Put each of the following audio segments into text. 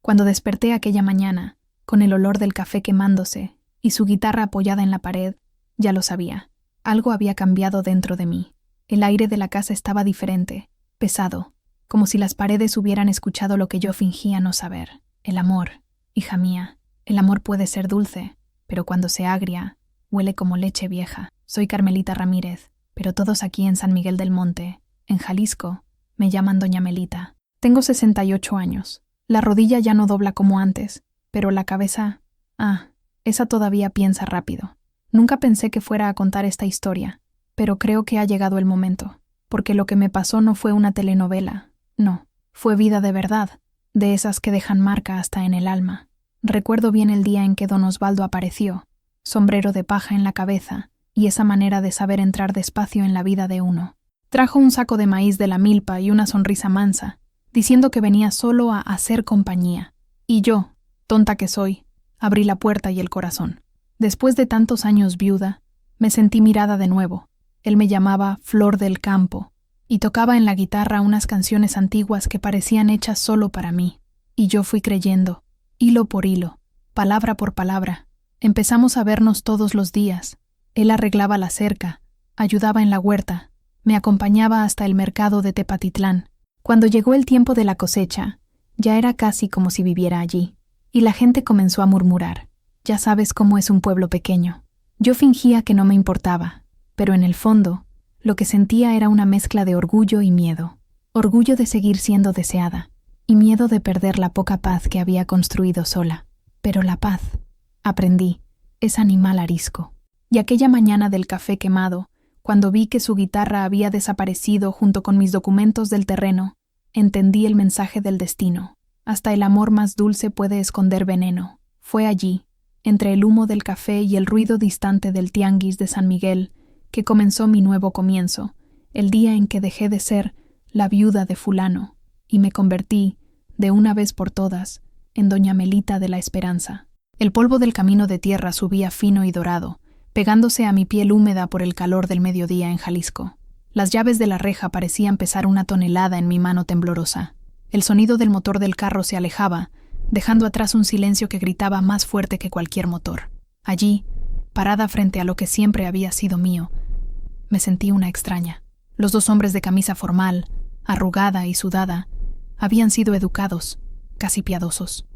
Cuando desperté aquella mañana, con el olor del café quemándose y su guitarra apoyada en la pared, ya lo sabía. Algo había cambiado dentro de mí. El aire de la casa estaba diferente, pesado, como si las paredes hubieran escuchado lo que yo fingía no saber. El amor, hija mía, el amor puede ser dulce, pero cuando se agria, huele como leche vieja. Soy Carmelita Ramírez, pero todos aquí en San Miguel del Monte, en Jalisco, me llaman Doña Melita. Tengo 68 años. La rodilla ya no dobla como antes, pero la cabeza... esa todavía piensa rápido. Nunca pensé que fuera a contar esta historia, pero creo que ha llegado el momento, porque lo que me pasó no fue una telenovela, no, fue vida de verdad, de esas que dejan marca hasta en el alma. Recuerdo bien el día en que don Osvaldo apareció, sombrero de paja en la cabeza y esa manera de saber entrar despacio en la vida de uno. Trajo un saco de maíz de la milpa y una sonrisa mansa, diciendo que venía solo a hacer compañía. Y yo, tonta que soy, abrí la puerta y el corazón. Después de tantos años viuda, me sentí mirada de nuevo. Él me llamaba Flor del Campo y tocaba en la guitarra unas canciones antiguas que parecían hechas solo para mí. Y yo fui creyendo, hilo por hilo, palabra por palabra. Empezamos a vernos todos los días. Él arreglaba la cerca, ayudaba en la huerta, me acompañaba hasta el mercado de Tepatitlán. Cuando llegó el tiempo de la cosecha, ya era casi como si viviera allí, y la gente comenzó a murmurar. Ya sabes cómo es un pueblo pequeño. Yo fingía que no me importaba, pero en el fondo, lo que sentía era una mezcla de orgullo y miedo. Orgullo de seguir siendo deseada, y miedo de perder la poca paz que había construido sola. Pero la paz, aprendí, es animal arisco. Y aquella mañana del café quemado, cuando vi que su guitarra había desaparecido junto con mis documentos del terreno, entendí el mensaje del destino. Hasta el amor más dulce puede esconder veneno. Fue allí, entre el humo del café y el ruido distante del tianguis de San Miguel, que comenzó mi nuevo comienzo, el día en que dejé de ser la viuda de fulano y me convertí, de una vez por todas, en Doña Melita de la Esperanza. El polvo del camino de tierra subía fino y dorado, pegándose a mi piel húmeda por el calor del mediodía en Jalisco. Las llaves de la reja parecían pesar 1 tonelada en mi mano temblorosa. El sonido del motor del carro se alejaba, dejando atrás un silencio que gritaba más fuerte que cualquier motor. Allí, parada frente a lo que siempre había sido mío, me sentí una extraña. Los 2 hombres de camisa formal, arrugada y sudada, habían sido educados, casi piadosos.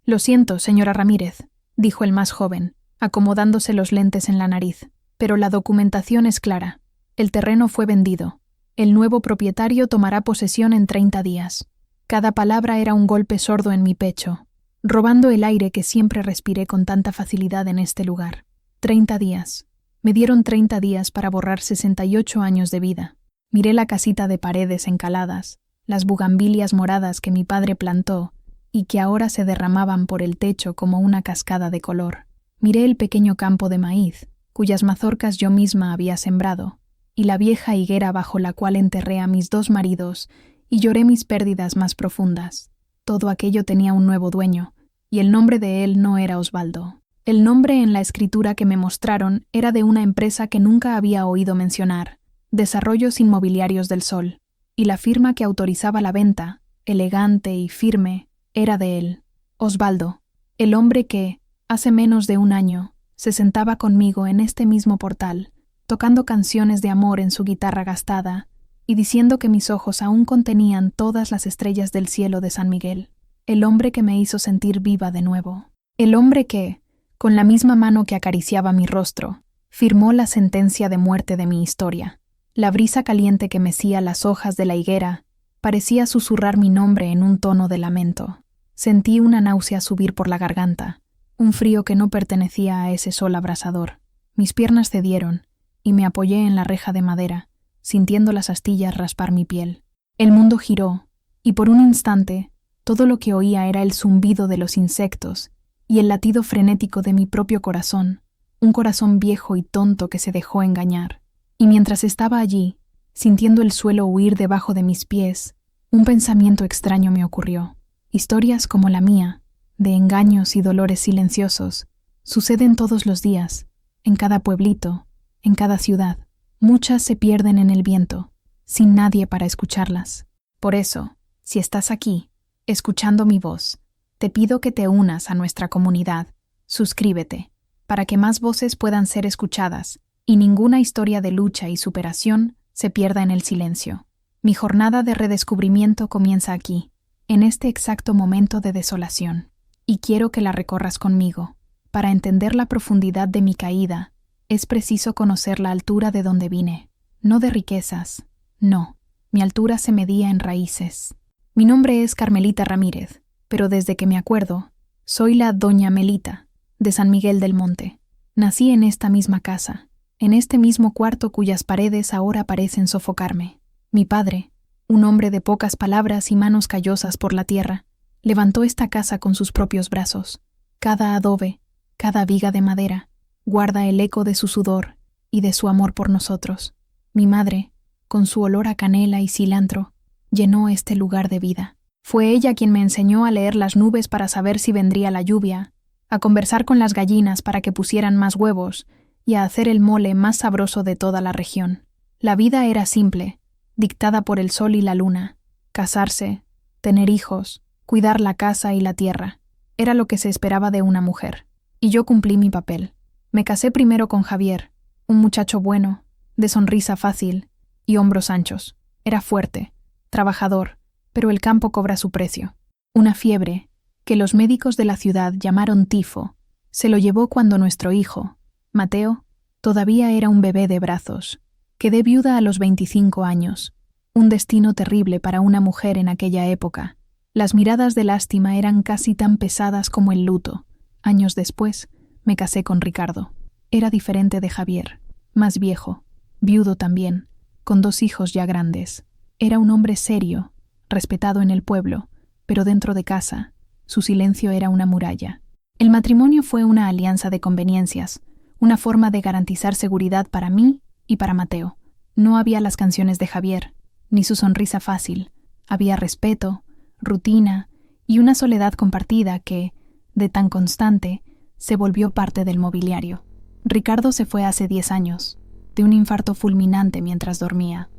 «Lo siento, señora Ramírez», dijo el más joven, acomodándose los lentes en la nariz, «pero la documentación es clara. El terreno fue vendido. El nuevo propietario tomará posesión en 30 días. Cada palabra era un golpe sordo en mi pecho, robando el aire que siempre respiré con tanta facilidad en este lugar. 30 días. Me dieron 30 días para borrar 68 años de vida. Miré la casita de paredes encaladas, las bugambilias moradas que mi padre plantó y que ahora se derramaban por el techo como una cascada de color. Miré el pequeño campo de maíz, cuyas mazorcas yo misma había sembrado, y la vieja higuera bajo la cual enterré a mis 2 maridos, y lloré mis pérdidas más profundas. Todo aquello tenía un nuevo dueño, y el nombre de él no era Osvaldo. El nombre en la escritura que me mostraron era de una empresa que nunca había oído mencionar, Desarrollos Inmobiliarios del Sol, y la firma que autorizaba la venta, elegante y firme, era de él, Osvaldo, el hombre que, hace menos de 1 año, se sentaba conmigo en este mismo portal, tocando canciones de amor en su guitarra gastada y diciendo que mis ojos aún contenían todas las estrellas del cielo de San Miguel. El hombre que me hizo sentir viva de nuevo. El hombre que, con la misma mano que acariciaba mi rostro, firmó la sentencia de muerte de mi historia. La brisa caliente que mecía las hojas de la higuera parecía susurrar mi nombre en un tono de lamento. Sentí una náusea subir por la garganta, un frío que no pertenecía a ese sol abrasador. Mis piernas cedieron y me apoyé en la reja de madera, sintiendo las astillas raspar mi piel. El mundo giró, y por un instante todo lo que oía era el zumbido de los insectos y el latido frenético de mi propio corazón, un corazón viejo y tonto que se dejó engañar. Y mientras estaba allí, sintiendo el suelo huir debajo de mis pies, un pensamiento extraño me ocurrió. Historias como la mía, de engaños y dolores silenciosos, suceden todos los días, en cada pueblito, en cada ciudad. Muchas se pierden en el viento, sin nadie para escucharlas. Por eso, si estás aquí, escuchando mi voz, Te pido que te unas a nuestra comunidad. Suscríbete, para que más voces puedan ser escuchadas y ninguna historia de lucha y superación se pierda en el silencio. Mi jornada de redescubrimiento comienza aquí, en este exacto momento de desolación, y quiero que la recorras conmigo. Para entender la profundidad de mi caída, es preciso conocer la altura de donde vine, no de riquezas, no, mi altura se medía en raíces. Mi nombre es Carmelita Ramírez, pero desde que me acuerdo, soy la Doña Melita, de San Miguel del Monte. Nací en esta misma casa, en este mismo cuarto cuyas paredes ahora parecen sofocarme. Mi padre, un hombre de pocas palabras y manos callosas por la tierra, levantó esta casa con sus propios brazos. Cada adobe, cada viga de madera, guarda el eco de su sudor y de su amor por nosotros. Mi madre, con su olor a canela y cilantro, llenó este lugar de vida. Fue ella quien me enseñó a leer las nubes para saber si vendría la lluvia, a conversar con las gallinas para que pusieran más huevos y a hacer el mole más sabroso de toda la región. La vida era simple, dictada por el sol y la luna. Casarse, tener hijos, cuidar la casa y la tierra. Era lo que se esperaba de una mujer. Y yo cumplí mi papel. Me casé primero con Javier, un muchacho bueno, de sonrisa fácil y hombros anchos. Era fuerte, trabajador, pero el campo cobra su precio. Una fiebre, que los médicos de la ciudad llamaron tifo, se lo llevó cuando nuestro hijo, Mateo, todavía era un bebé de brazos. Quedé viuda a los 25 años, un destino terrible para una mujer en aquella época. Las miradas de lástima eran casi tan pesadas como el luto. Años después, me casé con Ricardo. Era diferente de Javier, más viejo, viudo también, con 2 hijos ya grandes. Era un hombre serio, respetado en el pueblo, pero dentro de casa, su silencio era una muralla. El matrimonio fue una alianza de conveniencias, una forma de garantizar seguridad para mí y para Mateo. No había las canciones de Javier, ni su sonrisa fácil. Había respeto, rutina y una soledad compartida que, de tan constante, se volvió parte del mobiliario. Ricardo se fue hace 10 años, de un infarto fulminante mientras dormía.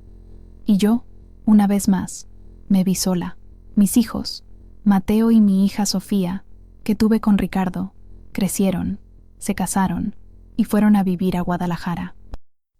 Y yo, una vez más, me vi sola. Mis hijos, Mateo y mi hija Sofía, que tuve con Ricardo, crecieron, se casaron y fueron a vivir a Guadalajara.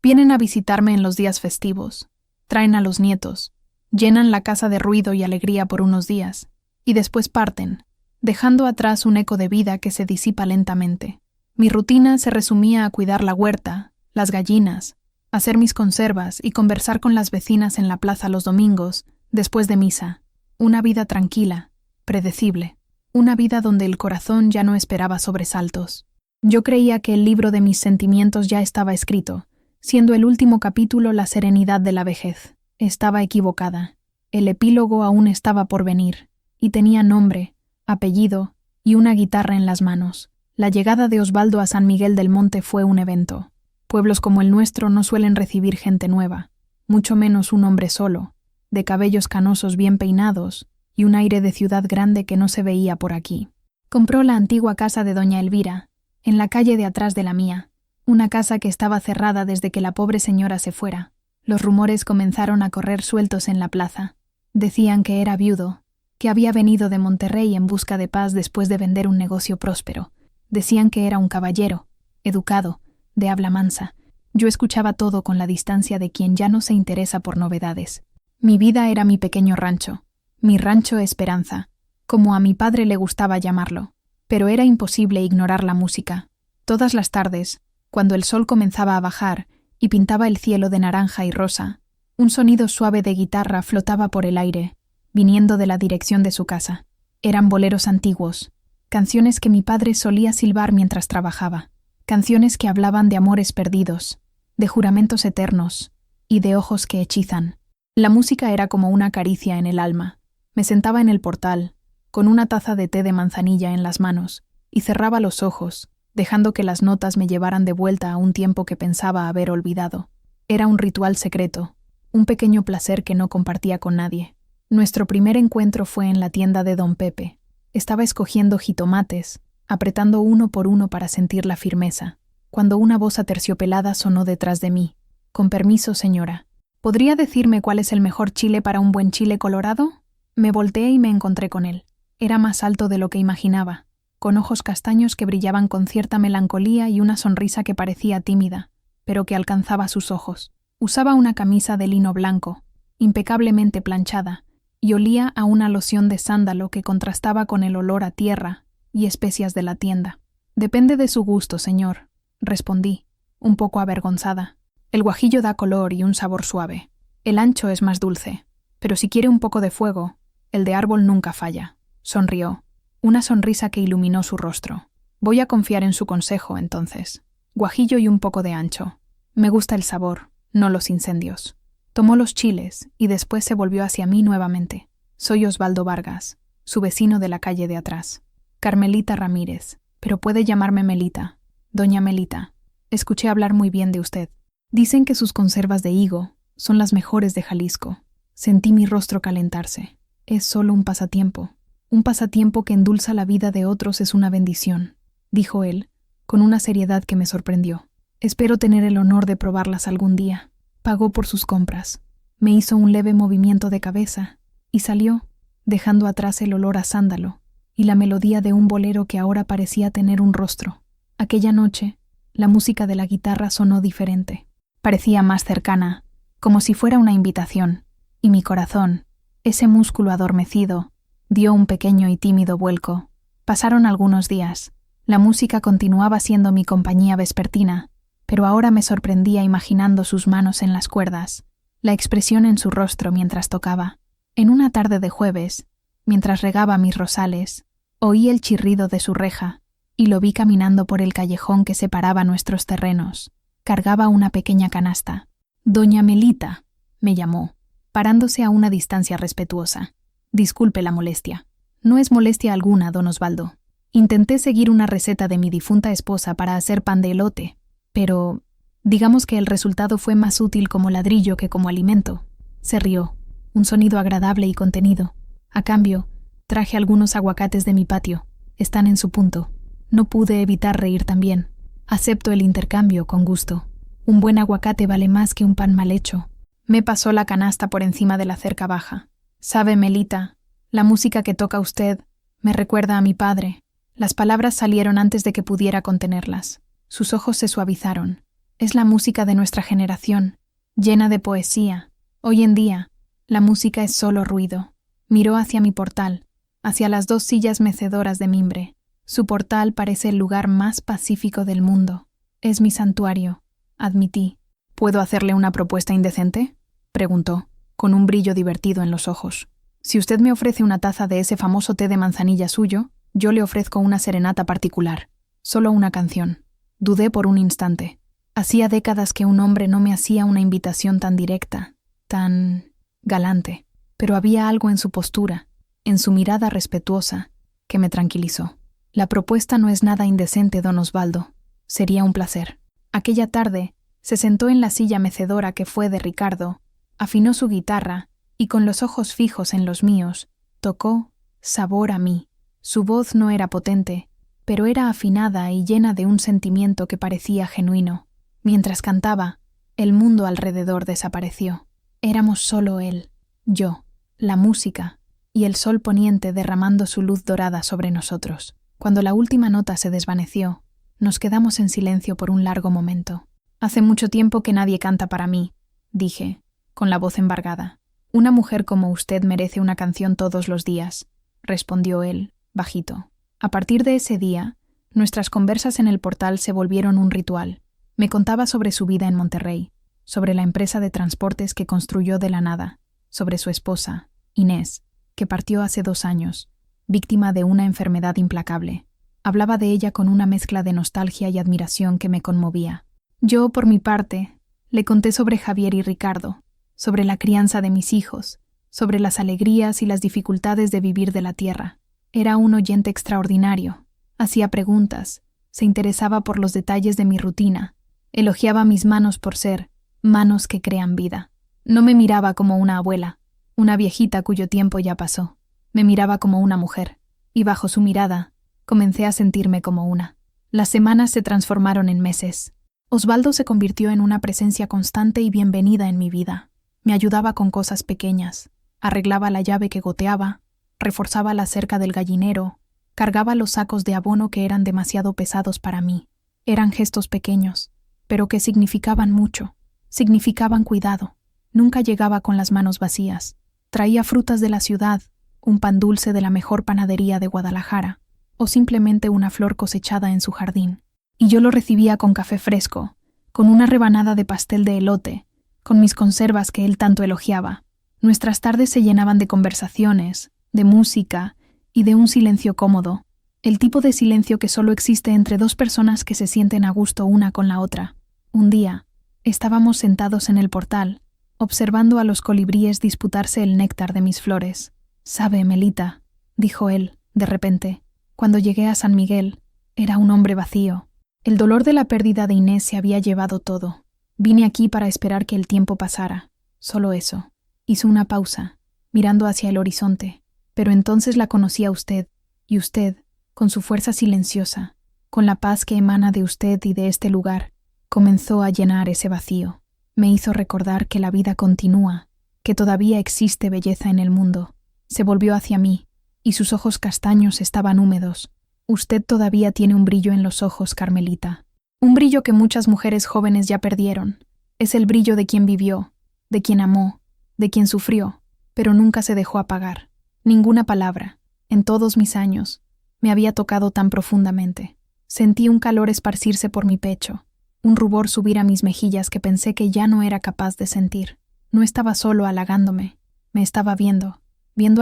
Vienen a visitarme en los días festivos, traen a los nietos, llenan la casa de ruido y alegría por unos días, y después parten, dejando atrás un eco de vida que se disipa lentamente. Mi rutina se resumía a cuidar la huerta, las gallinas, hacer mis conservas y conversar con las vecinas en la plaza los domingos, después de misa. Una vida tranquila, predecible, una vida donde el corazón ya no esperaba sobresaltos. Yo creía que el libro de mis sentimientos ya estaba escrito, siendo el último capítulo la serenidad de la vejez. Estaba equivocada. El epílogo aún estaba por venir, y tenía nombre, apellido y una guitarra en las manos. La llegada de Osvaldo a San Miguel del Monte fue un evento. Pueblos como el nuestro no suelen recibir gente nueva, mucho menos un hombre solo, de cabellos canosos bien peinados y un aire de ciudad grande que no se veía por aquí. Compró la antigua casa de doña Elvira, en la calle de atrás de la mía, una casa que estaba cerrada desde que la pobre señora se fuera. Los rumores comenzaron a correr sueltos en la plaza. Decían que era viudo, que había venido de Monterrey en busca de paz después de vender un negocio próspero. Decían que era un caballero, educado, de habla mansa. Yo escuchaba todo con la distancia de quien ya no se interesa por novedades. Mi vida era mi pequeño rancho, mi rancho Esperanza, como a mi padre le gustaba llamarlo, pero era imposible ignorar la música. Todas las tardes, cuando el sol comenzaba a bajar y pintaba el cielo de naranja y rosa, un sonido suave de guitarra flotaba por el aire, viniendo de la dirección de su casa. Eran boleros antiguos, canciones que mi padre solía silbar mientras trabajaba, canciones que hablaban de amores perdidos, de juramentos eternos y de ojos que hechizan. La música era como una caricia en el alma. Me sentaba en el portal, con una taza de té de manzanilla en las manos, y cerraba los ojos, dejando que las notas me llevaran de vuelta a un tiempo que pensaba haber olvidado. Era un ritual secreto, un pequeño placer que no compartía con nadie. Nuestro primer encuentro fue en la tienda de don Pepe. Estaba escogiendo jitomates, apretando uno por uno para sentir la firmeza, cuando una voz aterciopelada sonó detrás de mí. «Con permiso, señora. ¿Podría decirme cuál es el mejor chile para un buen chile colorado?» Me volteé y me encontré con él. Era más alto de lo que imaginaba, con ojos castaños que brillaban con cierta melancolía y una sonrisa que parecía tímida, pero que alcanzaba sus ojos. Usaba una camisa de lino blanco, impecablemente planchada, y olía a una loción de sándalo que contrastaba con el olor a tierra y especias de la tienda. «Depende de su gusto, señor», respondí, un poco avergonzada. «El guajillo da color y un sabor suave. El ancho es más dulce, pero si quiere un poco de fuego, el de árbol nunca falla». Sonrió, una sonrisa que iluminó su rostro. «Voy a confiar en su consejo, entonces. Guajillo y un poco de ancho. Me gusta el sabor, no los incendios». Tomó los chiles y después se volvió hacia mí nuevamente. «Soy Osvaldo Vargas, su vecino de la calle de atrás. Carmelita Ramírez, pero puede llamarme Melita. Doña Melita, escuché hablar muy bien de usted. Dicen que sus conservas de higo son las mejores de Jalisco». Sentí mi rostro calentarse. «Es solo un pasatiempo. Un pasatiempo que endulza la vida de otros es una bendición», dijo él, con una seriedad que me sorprendió. «Espero tener el honor de probarlas algún día». Pagó por sus compras, me hizo un leve movimiento de cabeza y salió, dejando atrás el olor a sándalo y la melodía de un bolero que ahora parecía tener un rostro. Aquella noche, la música de la guitarra sonó diferente. Parecía más cercana, como si fuera una invitación, y mi corazón, ese músculo adormecido, dio un pequeño y tímido vuelco. Pasaron algunos días. La música continuaba siendo mi compañía vespertina, pero ahora me sorprendía imaginando sus manos en las cuerdas, la expresión en su rostro mientras tocaba. En una tarde de jueves, mientras regaba mis rosales, oí el chirrido de su reja y lo vi caminando por el callejón que separaba nuestros terrenos. Cargaba una pequeña canasta. «Doña Melita», me llamó, parándose a una distancia respetuosa. «Disculpe la molestia». «No es molestia alguna, don Osvaldo. Intenté seguir una receta de mi difunta esposa para hacer pan de elote, pero digamos que el resultado fue más útil como ladrillo que como alimento». Se rió, un sonido agradable y contenido. «A cambio, traje algunos aguacates de mi patio. Están en su punto». No pude evitar reír también. «Acepto el intercambio con gusto. Un buen aguacate vale más que un pan mal hecho». Me pasó la canasta por encima de la cerca baja. «Sabe, Melita, la música que toca usted me recuerda a mi padre». Las palabras salieron antes de que pudiera contenerlas. Sus ojos se suavizaron. «Es la música de nuestra generación, llena de poesía. Hoy en día, la música es solo ruido». Miró hacia mi portal, hacia las 2 sillas mecedoras de mimbre. «Su portal parece el lugar más pacífico del mundo. Es mi santuario», admití. «¿Puedo hacerle una propuesta indecente?», preguntó, con un brillo divertido en los ojos. «Si usted me ofrece una taza de ese famoso té de manzanilla suyo, yo le ofrezco una serenata particular. Solo una canción». Dudé por un instante. Hacía décadas que un hombre no me hacía una invitación tan directa, tan galante, pero había algo en su postura, en su mirada respetuosa, que me tranquilizó. «La propuesta no es nada indecente, don Osvaldo. Sería un placer». Aquella tarde, se sentó en la silla mecedora que fue de Ricardo, afinó su guitarra y con los ojos fijos en los míos, tocó «Sabor a mí». Su voz no era potente, pero era afinada y llena de un sentimiento que parecía genuino. Mientras cantaba, el mundo alrededor desapareció. Éramos solo él, yo, la música y el sol poniente derramando su luz dorada sobre nosotros. Cuando la última nota se desvaneció, nos quedamos en silencio por un largo momento. «Hace mucho tiempo que nadie canta para mí», dije, con la voz embargada. «Una mujer como usted merece una canción todos los días», respondió él, bajito. A partir de ese día, nuestras conversas en el portal se volvieron un ritual. Me contaba sobre su vida en Monterrey, sobre la empresa de transportes que construyó de la nada, sobre su esposa, Inés, que partió hace 2 años, víctima de una enfermedad implacable. Hablaba de ella con una mezcla de nostalgia y admiración que me conmovía. Yo, por mi parte, le conté sobre Javier y Ricardo, sobre la crianza de mis hijos, sobre las alegrías y las dificultades de vivir de la tierra. Era un oyente extraordinario. Hacía preguntas, se interesaba por los detalles de mi rutina, elogiaba mis manos por ser manos que crean vida. No me miraba como una abuela, una viejita cuyo tiempo ya pasó. Me miraba como una mujer, y bajo su mirada comencé a sentirme como una. Las semanas se transformaron en meses. Osvaldo se convirtió en una presencia constante y bienvenida en mi vida. Me ayudaba con cosas pequeñas, arreglaba la llave que goteaba, reforzaba la cerca del gallinero, cargaba los sacos de abono que eran demasiado pesados para mí. Eran gestos pequeños, pero que significaban mucho. Significaban cuidado. Nunca llegaba con las manos vacías. Traía frutas de la ciudad, un pan dulce de la mejor panadería de Guadalajara, o simplemente una flor cosechada en su jardín. Y yo lo recibía con café fresco, con una rebanada de pastel de elote, con mis conservas que él tanto elogiaba. Nuestras tardes se llenaban de conversaciones, de música y de un silencio cómodo, el tipo de silencio que solo existe entre dos personas que se sienten a gusto una con la otra. Un día, estábamos sentados en el portal, observando a los colibríes disputarse el néctar de mis flores. «Sabe, Melita», dijo él, de repente, «cuando llegué a San Miguel, era un hombre vacío. El dolor de la pérdida de Inés se había llevado todo. Vine aquí para esperar que el tiempo pasara. Solo eso». Hizo una pausa, mirando hacia el horizonte. «Pero entonces la conocí a usted, y usted, con su fuerza silenciosa, con la paz que emana de usted y de este lugar, comenzó a llenar ese vacío. Me hizo recordar que la vida continúa, que todavía existe belleza en el mundo». Se volvió hacia mí, y sus ojos castaños estaban húmedos. «Usted todavía tiene un brillo en los ojos, Carmelita. Un brillo que muchas mujeres jóvenes ya perdieron. Es el brillo de quien vivió, de quien amó, de quien sufrió, pero nunca se dejó apagar. Ninguna palabra, en todos mis años, me había tocado tan profundamente. Sentí un calor esparcirse por mi pecho, un rubor subir a mis mejillas que pensé que ya no era capaz de sentir. No estaba solo halagándome, me estaba viendo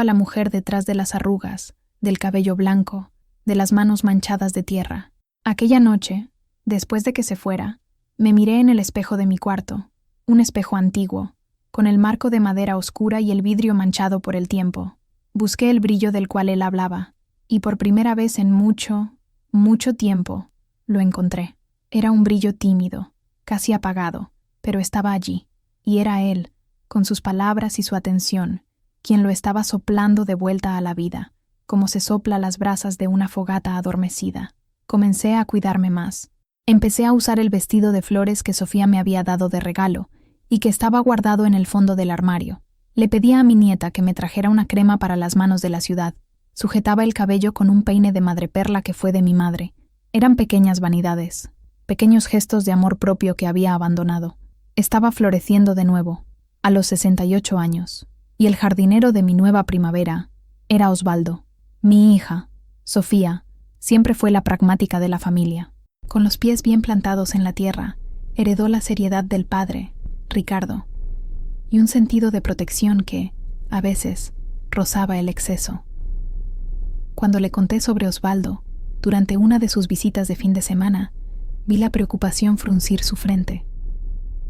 a la mujer detrás de las arrugas, del cabello blanco, de las manos manchadas de tierra. Aquella noche, después de que se fuera, me miré en el espejo de mi cuarto, un espejo antiguo, con el marco de madera oscura y el vidrio manchado por el tiempo. Busqué el brillo del cual él hablaba, y por primera vez en mucho, mucho tiempo, lo encontré. Era un brillo tímido, casi apagado, pero estaba allí, y era él, con sus palabras y su atención, quien lo estaba soplando de vuelta a la vida, como se sopla las brasas de una fogata adormecida. Comencé a cuidarme más. Empecé a usar el vestido de flores que Sofía me había dado de regalo y que estaba guardado en el fondo del armario. Le pedí a mi nieta que me trajera una crema para las manos de la ciudad. Sujetaba el cabello con un peine de madreperla que fue de mi madre. Eran pequeñas vanidades, pequeños gestos de amor propio que había abandonado. Estaba floreciendo de nuevo, a los 68 años. Y el jardinero de mi nueva primavera era Osvaldo. Mi hija, Sofía, siempre fue la pragmática de la familia. Con los pies bien plantados en la tierra, heredó la seriedad del padre, Ricardo, y un sentido de protección que, a veces, rozaba el exceso. Cuando le conté sobre Osvaldo, durante una de sus visitas de fin de semana, vi la preocupación fruncir su frente.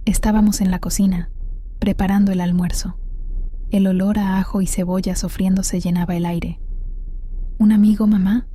Estábamos en la cocina, preparando el almuerzo. El olor a ajo y cebolla sofriéndose llenaba el aire. ¿Un amigo, mamá?,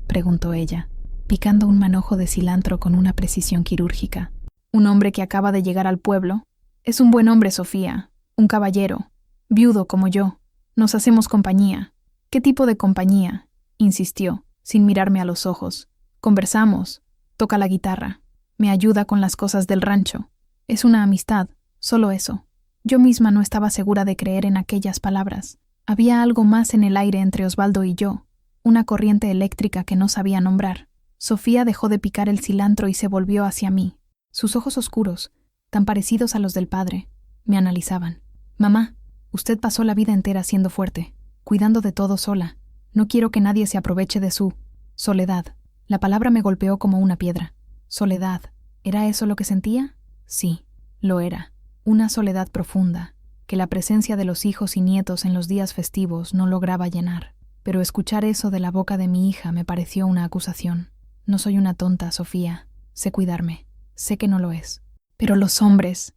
preguntó ella, picando un manojo de cilantro con una precisión quirúrgica. «Un hombre que acaba de llegar al pueblo. Es un buen hombre, Sofía, un caballero, viudo como yo. Nos hacemos compañía». «¿Qué tipo de compañía?», insistió, sin mirarme a los ojos. «Conversamos, toca la guitarra, me ayuda con las cosas del rancho. Es una amistad, solo eso». Yo misma no estaba segura de creer en aquellas palabras. Había algo más en el aire entre Osvaldo y yo, una corriente eléctrica que no sabía nombrar. Sofía dejó de picar el cilantro y se volvió hacia mí. Sus ojos oscuros, tan parecidos a los del padre, me analizaban. «Mamá, usted pasó la vida entera siendo fuerte, cuidando de todo sola. No quiero que nadie se aproveche de su soledad». La palabra me golpeó como una piedra. Soledad. ¿Era eso lo que sentía? Sí, lo era. Una soledad profunda, que la presencia de los hijos y nietos en los días festivos no lograba llenar. Pero escuchar eso de la boca de mi hija me pareció una acusación. No soy una tonta, Sofía. Sé cuidarme. Sé que no lo es. Pero los hombres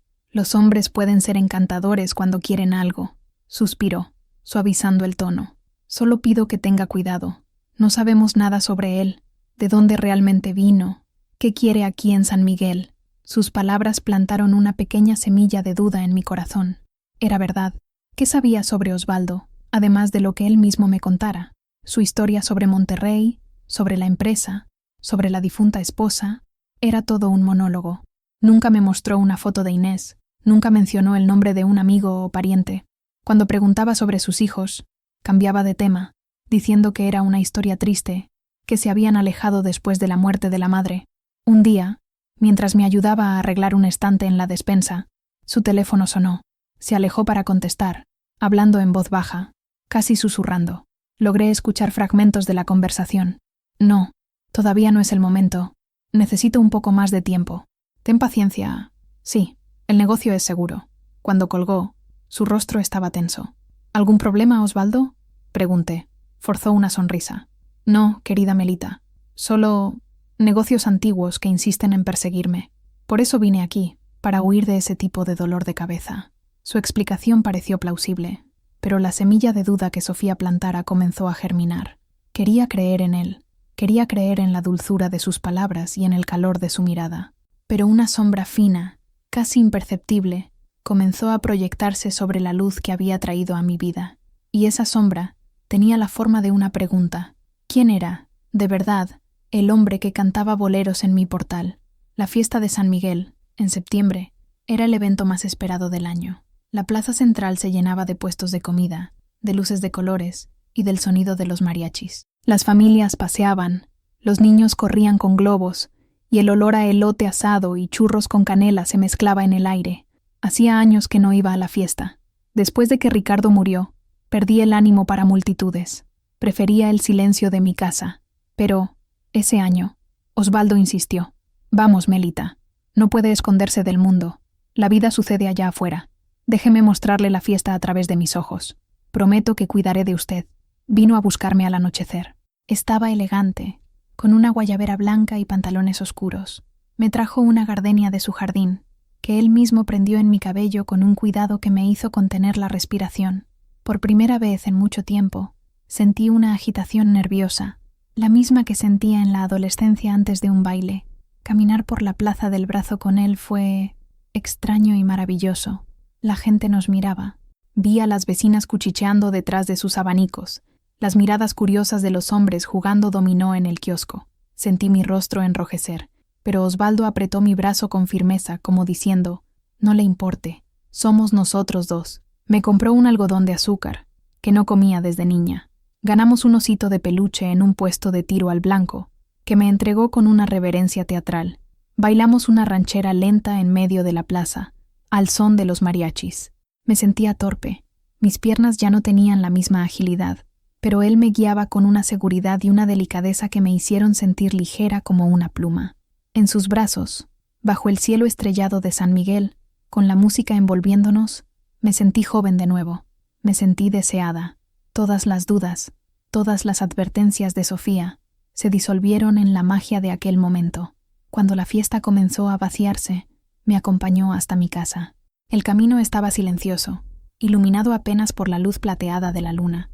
pueden ser encantadores cuando quieren algo. Suspiró, suavizando el tono. Solo pido que tenga cuidado. No sabemos nada sobre él, de dónde realmente vino, qué quiere aquí en San Miguel. Sus palabras plantaron una pequeña semilla de duda en mi corazón. Era verdad. ¿Qué sabía sobre Osvaldo, además de lo que él mismo me contara? Su historia sobre Monterrey, sobre la empresa, sobre la difunta esposa, era todo un monólogo. Nunca me mostró una foto de Inés, nunca mencionó el nombre de un amigo o pariente. Cuando preguntaba sobre sus hijos, cambiaba de tema, diciendo que era una historia triste, que se habían alejado después de la muerte de la madre. Un día, mientras me ayudaba a arreglar un estante en la despensa, su teléfono sonó. Se alejó para contestar, hablando en voz baja, casi susurrando. Logré escuchar fragmentos de la conversación. No, todavía no es el momento. Necesito un poco más de tiempo. Ten paciencia. Sí, el negocio es seguro. Cuando colgó, su rostro estaba tenso. ¿Algún problema, Osvaldo?, pregunté. Forzó una sonrisa. No, querida Melita. Solo negocios antiguos que insisten en perseguirme. Por eso vine aquí, para huir de ese tipo de dolor de cabeza. Su explicación pareció plausible, pero la semilla de duda que Sofía plantara comenzó a germinar. Quería creer en él. Quería creer en la dulzura de sus palabras y en el calor de su mirada. Pero una sombra fina, casi imperceptible, comenzó a proyectarse sobre la luz que había traído a mi vida. Y esa sombra tenía la forma de una pregunta. ¿Quién era, de verdad, el hombre que cantaba boleros en mi portal? La fiesta de San Miguel, en septiembre, era el evento más esperado del año. La plaza central se llenaba de puestos de comida, de luces de colores y del sonido de los mariachis. Las familias paseaban, los niños corrían con globos, y el olor a elote asado y churros con canela se mezclaba en el aire. Hacía años que no iba a la fiesta. Después de que Ricardo murió, perdí el ánimo para multitudes. Prefería el silencio de mi casa. Pero, ese año, Osvaldo insistió. Vamos, Melita. No puede esconderse del mundo. La vida sucede allá afuera. Déjeme mostrarle la fiesta a través de mis ojos. Prometo que cuidaré de usted. Vino a buscarme al anochecer. Estaba elegante, con una guayabera blanca y pantalones oscuros. Me trajo una gardenia de su jardín, que él mismo prendió en mi cabello con un cuidado que me hizo contener la respiración. Por primera vez en mucho tiempo, sentí una agitación nerviosa, la misma que sentía en la adolescencia antes de un baile. Caminar por la plaza del Brazo con él fue extraño y maravilloso. La gente nos miraba. Vi a las vecinas cuchicheando detrás de sus abanicos, las miradas curiosas de los hombres jugando dominó en el kiosco. Sentí mi rostro enrojecer, pero Osvaldo apretó mi brazo con firmeza, como diciendo, no le importe, somos nosotros dos. Me compró un algodón de azúcar, que no comía desde niña. Ganamos un osito de peluche en un puesto de tiro al blanco, que me entregó con una reverencia teatral. Bailamos una ranchera lenta en medio de la plaza, al son de los mariachis. Me sentía torpe, mis piernas ya no tenían la misma agilidad, pero él me guiaba con una seguridad y una delicadeza que me hicieron sentir ligera como una pluma. En sus brazos, bajo el cielo estrellado de San Miguel, con la música envolviéndonos, me sentí joven de nuevo, me sentí deseada. Todas las dudas, todas las advertencias de Sofía, se disolvieron en la magia de aquel momento. Cuando la fiesta comenzó a vaciarse, me acompañó hasta mi casa. El camino estaba silencioso, iluminado apenas por la luz plateada de la luna.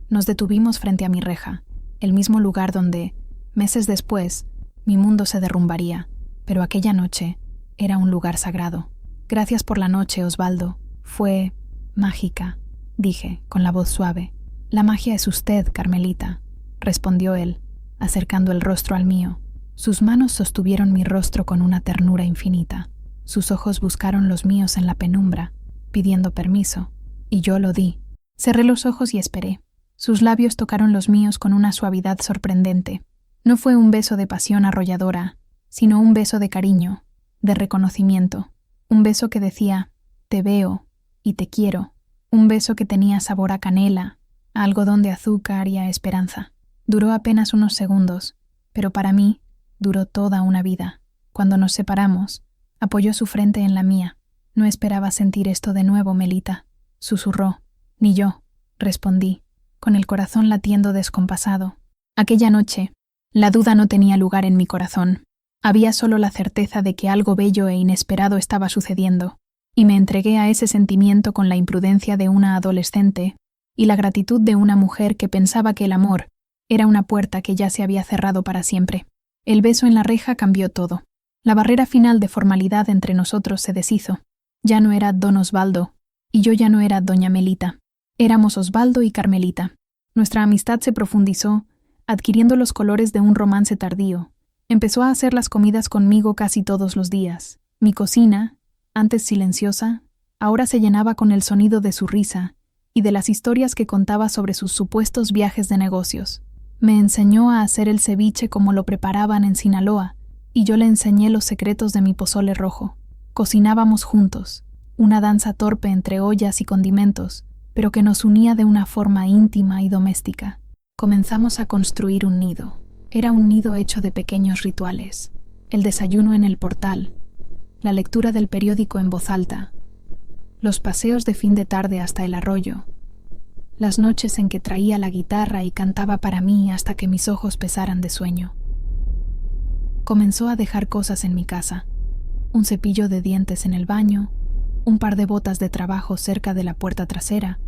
Nos detuvimos frente a mi reja, el mismo lugar donde, meses después, mi mundo se derrumbaría, pero aquella noche era un lugar sagrado. Gracias por la noche, Osvaldo. Fue mágica, dije, con la voz suave. La magia es usted, Carmelita, respondió él, acercando el rostro al mío. Sus manos sostuvieron mi rostro con una ternura infinita. Sus ojos buscaron los míos en la penumbra, pidiendo permiso, y yo lo di. Cerré los ojos y esperé. Sus labios tocaron los míos con una suavidad sorprendente. No fue un beso de pasión arrolladora, sino un beso de cariño, de reconocimiento. Un beso que decía, te veo y te quiero. Un beso que tenía sabor a canela, a algodón de azúcar y a esperanza. Duró apenas unos segundos, pero para mí duró toda una vida. Cuando nos separamos, apoyó su frente en la mía. No esperaba sentir esto de nuevo, Melita, susurró. Ni yo, respondí, con el corazón latiendo descompasado. Aquella noche, la duda no tenía lugar en mi corazón. Había solo la certeza de que algo bello e inesperado estaba sucediendo, y me entregué a ese sentimiento con la imprudencia de una adolescente y la gratitud de una mujer que pensaba que el amor era una puerta que ya se había cerrado para siempre. El beso en la reja cambió todo. La barrera final de formalidad entre nosotros se deshizo. Ya no era don Osvaldo, y yo ya no era doña Melita. Éramos Osvaldo y Carmelita. Nuestra amistad se profundizó, adquiriendo los colores de un romance tardío. Empezó a hacer las comidas conmigo casi todos los días. Mi cocina, antes silenciosa, ahora se llenaba con el sonido de su risa y de las historias que contaba sobre sus supuestos viajes de negocios. Me enseñó a hacer el ceviche como lo preparaban en Sinaloa, y yo le enseñé los secretos de mi pozole rojo. Cocinábamos juntos, una danza torpe entre ollas y condimentos, pero que nos unía de una forma íntima y doméstica. Comenzamos a construir un nido. Era un nido hecho de pequeños rituales. El desayuno en el portal, la lectura del periódico en voz alta, los paseos de fin de tarde hasta el arroyo, las noches en que traía la guitarra y cantaba para mí hasta que mis ojos pesaran de sueño. Comenzó a dejar cosas en mi casa, un cepillo de dientes en el baño, un par de botas de trabajo cerca de la puerta trasera,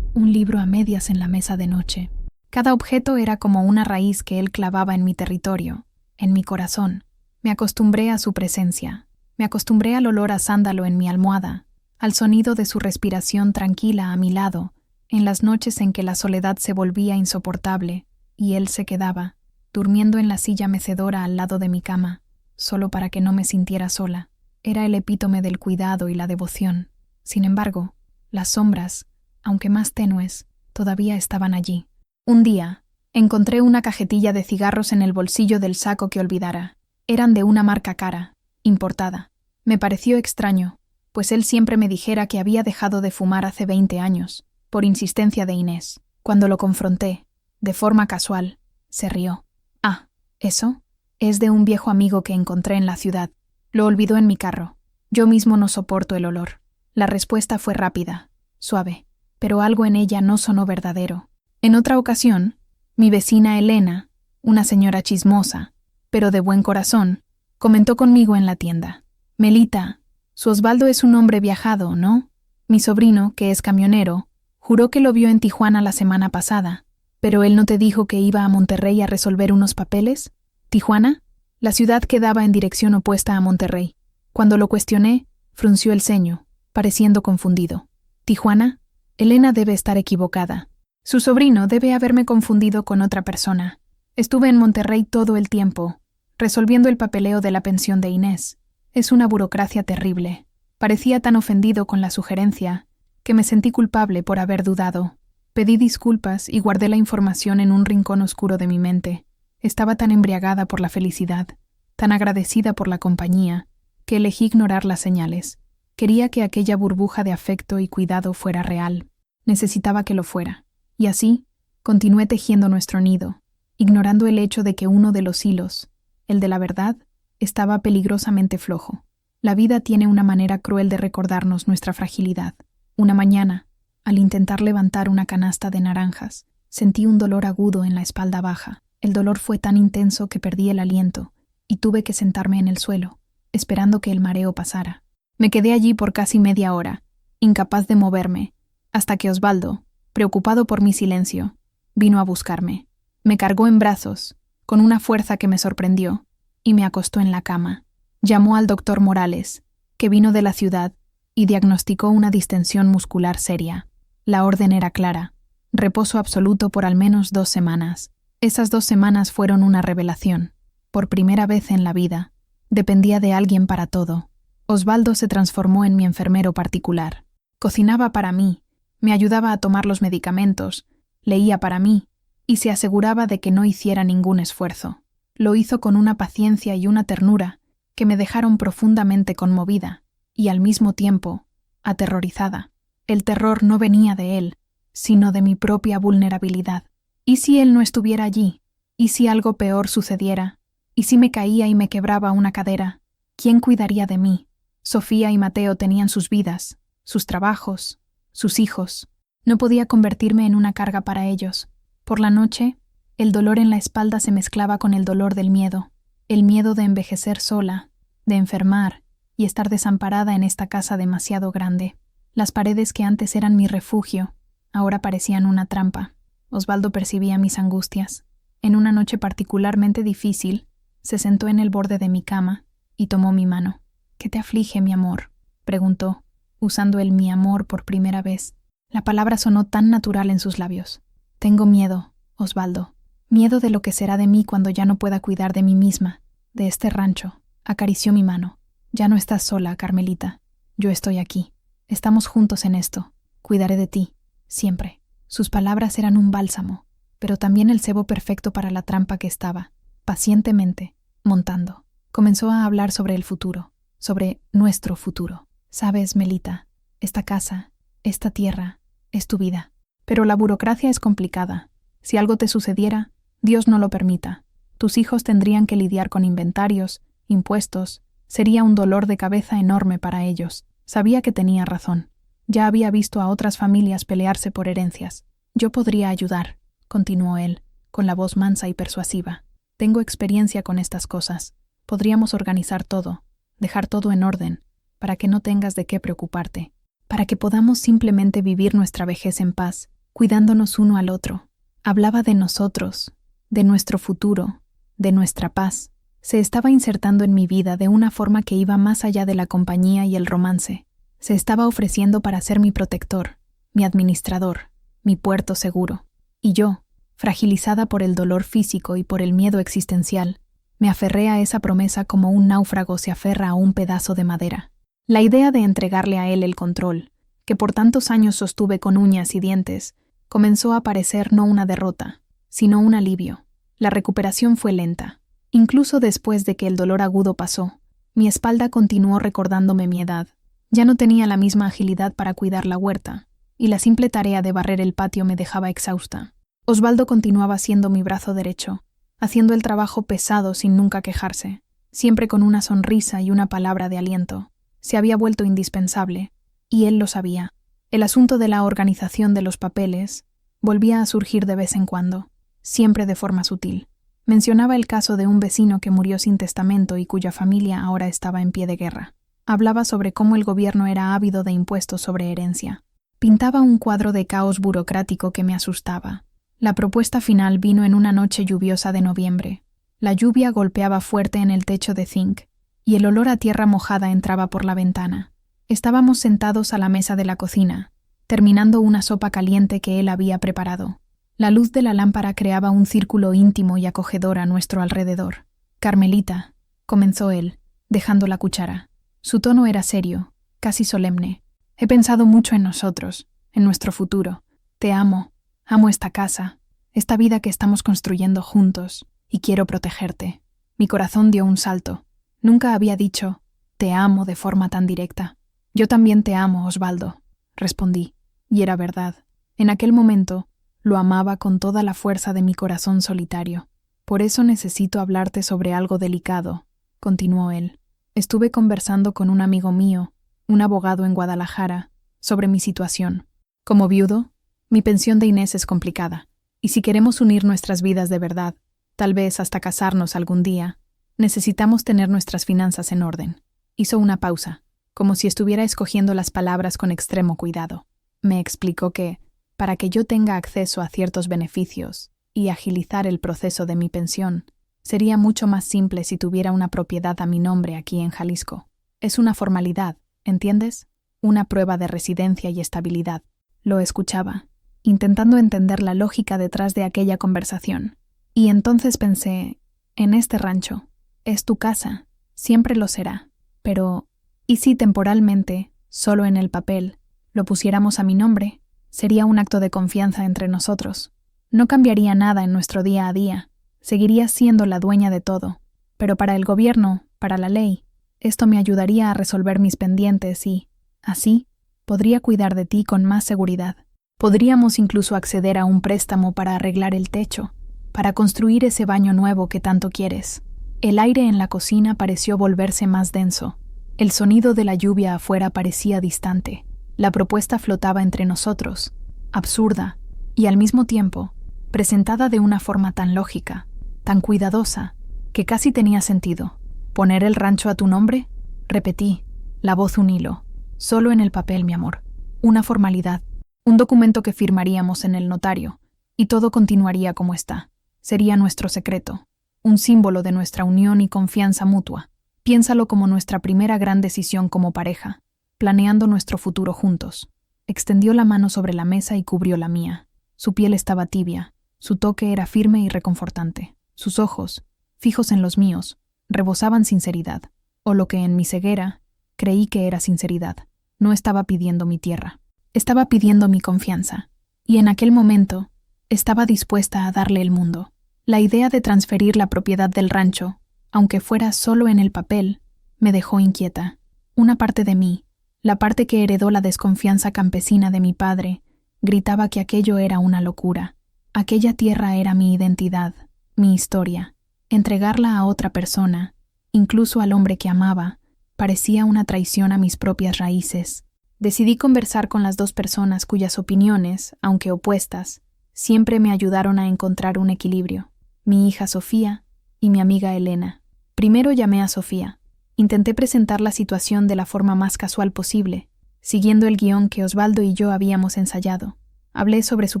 un libro a medias en la mesa de noche. Cada objeto era como una raíz que él clavaba en mi territorio, en mi corazón. Me acostumbré a su presencia, me acostumbré al olor a sándalo en mi almohada, al sonido de su respiración tranquila a mi lado, en las noches en que la soledad se volvía insoportable y él se quedaba, durmiendo en la silla mecedora al lado de mi cama, solo para que no me sintiera sola. Era el epítome del cuidado y la devoción. Sin embargo, las sombras, aunque más tenues, todavía estaban allí. Un día, encontré una cajetilla de cigarros en el bolsillo del saco que olvidara. Eran de una marca cara, importada. Me pareció extraño, pues él siempre me dijera que había dejado de fumar hace 20 años, por insistencia de Inés. Cuando lo confronté, de forma casual, se rió. «Ah, ¿eso? Es de un viejo amigo que encontré en la ciudad. Lo olvidó en mi carro. Yo mismo no soporto el olor». La respuesta fue rápida, suave, pero algo en ella no sonó verdadero. En otra ocasión, mi vecina Elena, una señora chismosa, pero de buen corazón, comentó conmigo en la tienda: «Melita, su Osvaldo es un hombre viajado, ¿no? Mi sobrino, que es camionero, juró que lo vio en Tijuana la semana pasada. ¿Pero él no te dijo que iba a Monterrey a resolver unos papeles? ¿Tijuana?» La ciudad quedaba en dirección opuesta a Monterrey. Cuando lo cuestioné, frunció el ceño, pareciendo confundido. «¿Tijuana? Elena debe estar equivocada. Su sobrino debe haberme confundido con otra persona. Estuve en Monterrey todo el tiempo, resolviendo el papeleo de la pensión de Inés. Es una burocracia terrible». Parecía tan ofendido con la sugerencia que me sentí culpable por haber dudado. Pedí disculpas y guardé la información en un rincón oscuro de mi mente. Estaba tan embriagada por la felicidad, tan agradecida por la compañía, que elegí ignorar las señales. Quería que aquella burbuja de afecto y cuidado fuera real. Necesitaba que lo fuera. Y así, continué tejiendo nuestro nido, ignorando el hecho de que uno de los hilos, el de la verdad, estaba peligrosamente flojo. La vida tiene una manera cruel de recordarnos nuestra fragilidad. Una mañana, al intentar levantar una canasta de naranjas, sentí un dolor agudo en la espalda baja. El dolor fue tan intenso que perdí el aliento y tuve que sentarme en el suelo, esperando que el mareo pasara. Me quedé allí por casi media hora, incapaz de moverme, hasta que Osvaldo, preocupado por mi silencio, vino a buscarme. Me cargó en brazos, con una fuerza que me sorprendió, y me acostó en la cama. Llamó al doctor Morales, que vino de la ciudad, y diagnosticó una distensión muscular seria. La orden era clara: reposo absoluto por al menos 2 semanas. Esas 2 semanas fueron una revelación. Por primera vez en la vida, dependía de alguien para todo. Osvaldo se transformó en mi enfermero particular. Cocinaba para mí, me ayudaba a tomar los medicamentos, leía para mí, y se aseguraba de que no hiciera ningún esfuerzo. Lo hizo con una paciencia y una ternura que me dejaron profundamente conmovida y al mismo tiempo aterrorizada. El terror no venía de él, sino de mi propia vulnerabilidad. ¿Y si él no estuviera allí? ¿Y si algo peor sucediera? ¿Y si me caía y me quebraba una cadera? ¿Quién cuidaría de mí? Sofía y Mateo tenían sus vidas, sus trabajos, sus hijos. No podía convertirme en una carga para ellos. Por la noche, el dolor en la espalda se mezclaba con el dolor del miedo. El miedo de envejecer sola, de enfermar y estar desamparada en esta casa demasiado grande. Las paredes que antes eran mi refugio, ahora parecían una trampa. Osvaldo percibía mis angustias. En una noche particularmente difícil, se sentó en el borde de mi cama y tomó mi mano. «¿Qué te aflige, mi amor?», preguntó, usando el mi amor por primera vez. La palabra sonó tan natural en sus labios. «Tengo miedo, Osvaldo. Miedo de lo que será de mí cuando ya no pueda cuidar de mí misma, de este rancho». Acarició mi mano. «Ya no estás sola, Carmelita. Yo estoy aquí. Estamos juntos en esto. Cuidaré de ti. siempre. Sus palabras eran un bálsamo, pero también el cebo perfecto para la trampa que estaba, pacientemente, montando. Comenzó a hablar sobre el futuro, sobre nuestro futuro. Sabes, Melita, esta casa, esta tierra, es tu vida. Pero la burocracia es complicada. Si algo te sucediera, Dios no lo permita. Tus hijos tendrían que lidiar con inventarios, impuestos. Sería un dolor de cabeza enorme para ellos. Sabía que tenía razón. Ya había visto a otras familias pelearse por herencias. Yo podría ayudar, continuó él, con la voz mansa y persuasiva. Tengo experiencia con estas cosas. Podríamos organizar todo, dejar todo en orden, para que no tengas de qué preocuparte, para que podamos simplemente vivir nuestra vejez en paz, cuidándonos uno al otro. Hablaba de nosotros, de nuestro futuro, de nuestra paz. Se estaba insertando en mi vida de una forma que iba más allá de la compañía y el romance. Se estaba ofreciendo para ser mi protector, mi administrador, mi puerto seguro. Y yo, fragilizada por el dolor físico y por el miedo existencial, me aferré a esa promesa como un náufrago se aferra a un pedazo de madera. La idea de entregarle a él el control, que por tantos años sostuve con uñas y dientes, comenzó a parecer no una derrota, sino un alivio. La recuperación fue lenta. Incluso después de que el dolor agudo pasó, mi espalda continuó recordándome mi edad. Ya no tenía la misma agilidad para cuidar la huerta, y la simple tarea de barrer el patio me dejaba exhausta. Osvaldo continuaba siendo mi brazo derecho, haciendo el trabajo pesado sin nunca quejarse, siempre con una sonrisa y una palabra de aliento. Se había vuelto indispensable, y él lo sabía. El asunto de la organización de los papeles volvía a surgir de vez en cuando, siempre de forma sutil. Mencionaba el caso de un vecino que murió sin testamento y cuya familia ahora estaba en pie de guerra. Hablaba sobre cómo el gobierno era ávido de impuestos sobre herencia. Pintaba un cuadro de caos burocrático que me asustaba. La propuesta final vino en una noche lluviosa de noviembre. La lluvia golpeaba fuerte en el techo de zinc, y el olor a tierra mojada entraba por la ventana. Estábamos sentados a la mesa de la cocina, terminando una sopa caliente que él había preparado. La luz de la lámpara creaba un círculo íntimo y acogedor a nuestro alrededor. «Carmelita», comenzó él, dejando la cuchara. Su tono era serio, casi solemne. «He pensado mucho en nosotros, en nuestro futuro. Te amo. Amo esta casa, esta vida que estamos construyendo juntos, y quiero protegerte». Mi corazón dio un salto. Nunca había dicho «te amo» de forma tan directa. «Yo también te amo, Osvaldo», respondí, y era verdad. En aquel momento, lo amaba con toda la fuerza de mi corazón solitario. «Por eso necesito hablarte sobre algo delicado», continuó él. «Estuve conversando con un amigo mío, un abogado en Guadalajara, sobre mi situación. Como viudo, mi pensión de Inés es complicada, y si queremos unir nuestras vidas de verdad, tal vez hasta casarnos algún día, necesitamos tener nuestras finanzas en orden». Hizo una pausa, como si estuviera escogiendo las palabras con extremo cuidado. Me explicó que, para que yo tenga acceso a ciertos beneficios y agilizar el proceso de mi pensión, sería mucho más simple si tuviera una propiedad a mi nombre aquí en Jalisco. Es una formalidad, ¿entiendes? Una prueba de residencia y estabilidad. Lo escuchaba, intentando entender la lógica detrás de aquella conversación. Y entonces pensé, en este rancho, es tu casa, siempre lo será. Pero, ¿y si temporalmente, solo en el papel, lo pusiéramos a mi nombre? Sería un acto de confianza entre nosotros. No cambiaría nada en nuestro día a día. Seguiría siendo la dueña de todo. Pero para el gobierno, para la ley, esto me ayudaría a resolver mis pendientes y, así, podría cuidar de ti con más seguridad. Podríamos incluso acceder a un préstamo para arreglar el techo, para construir ese baño nuevo que tanto quieres. El aire en la cocina pareció volverse más denso. El sonido de la lluvia afuera parecía distante. La propuesta flotaba entre nosotros, absurda, y al mismo tiempo, presentada de una forma tan lógica, tan cuidadosa, que casi tenía sentido. ¿Poner el rancho a tu nombre? Repetí, la voz un hilo. Solo en el papel, mi amor. Una formalidad. Un documento que firmaríamos en el notario, y todo continuaría como está. Sería nuestro secreto, un símbolo de nuestra unión y confianza mutua. Piénsalo como nuestra primera gran decisión como pareja, planeando nuestro futuro juntos. Extendió la mano sobre la mesa y cubrió la mía. Su piel estaba tibia, su toque era firme y reconfortante. Sus ojos, fijos en los míos, rebosaban sinceridad, o lo que en mi ceguera creí que era sinceridad. No estaba pidiendo mi tierra. Estaba pidiendo mi confianza. y en aquel momento estaba dispuesta a darle el mundo. La idea de transferir la propiedad del rancho, aunque fuera solo en el papel, me dejó inquieta. Una parte de mí, la parte que heredó la desconfianza campesina de mi padre, gritaba que aquello era una locura. Aquella tierra era mi identidad, mi historia. Entregarla a otra persona, incluso al hombre que amaba, parecía una traición a mis propias raíces. Decidí conversar con las dos personas cuyas opiniones, aunque opuestas, siempre me ayudaron a encontrar un equilibrio: mi hija Sofía y mi amiga Elena. Primero llamé a Sofía. Intenté presentar la situación de la forma más casual posible, siguiendo el guión que Osvaldo y yo habíamos ensayado. Hablé sobre su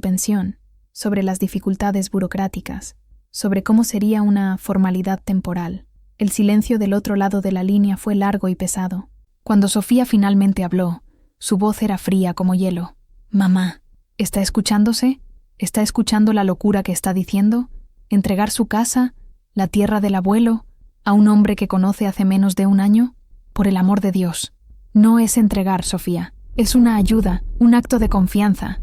pensión, sobre las dificultades burocráticas, sobre cómo sería una formalidad temporal. El silencio del otro lado de la línea fue largo y pesado. Cuando Sofía finalmente habló, su voz era fría como hielo. «Mamá, ¿está escuchándose? ¿Está escuchando la locura que está diciendo? ¿Entregar su casa, la tierra del abuelo, a un hombre que conoce hace menos de un año? Por el amor de Dios. No es entregar, Sofía. Es una ayuda, un acto de confianza».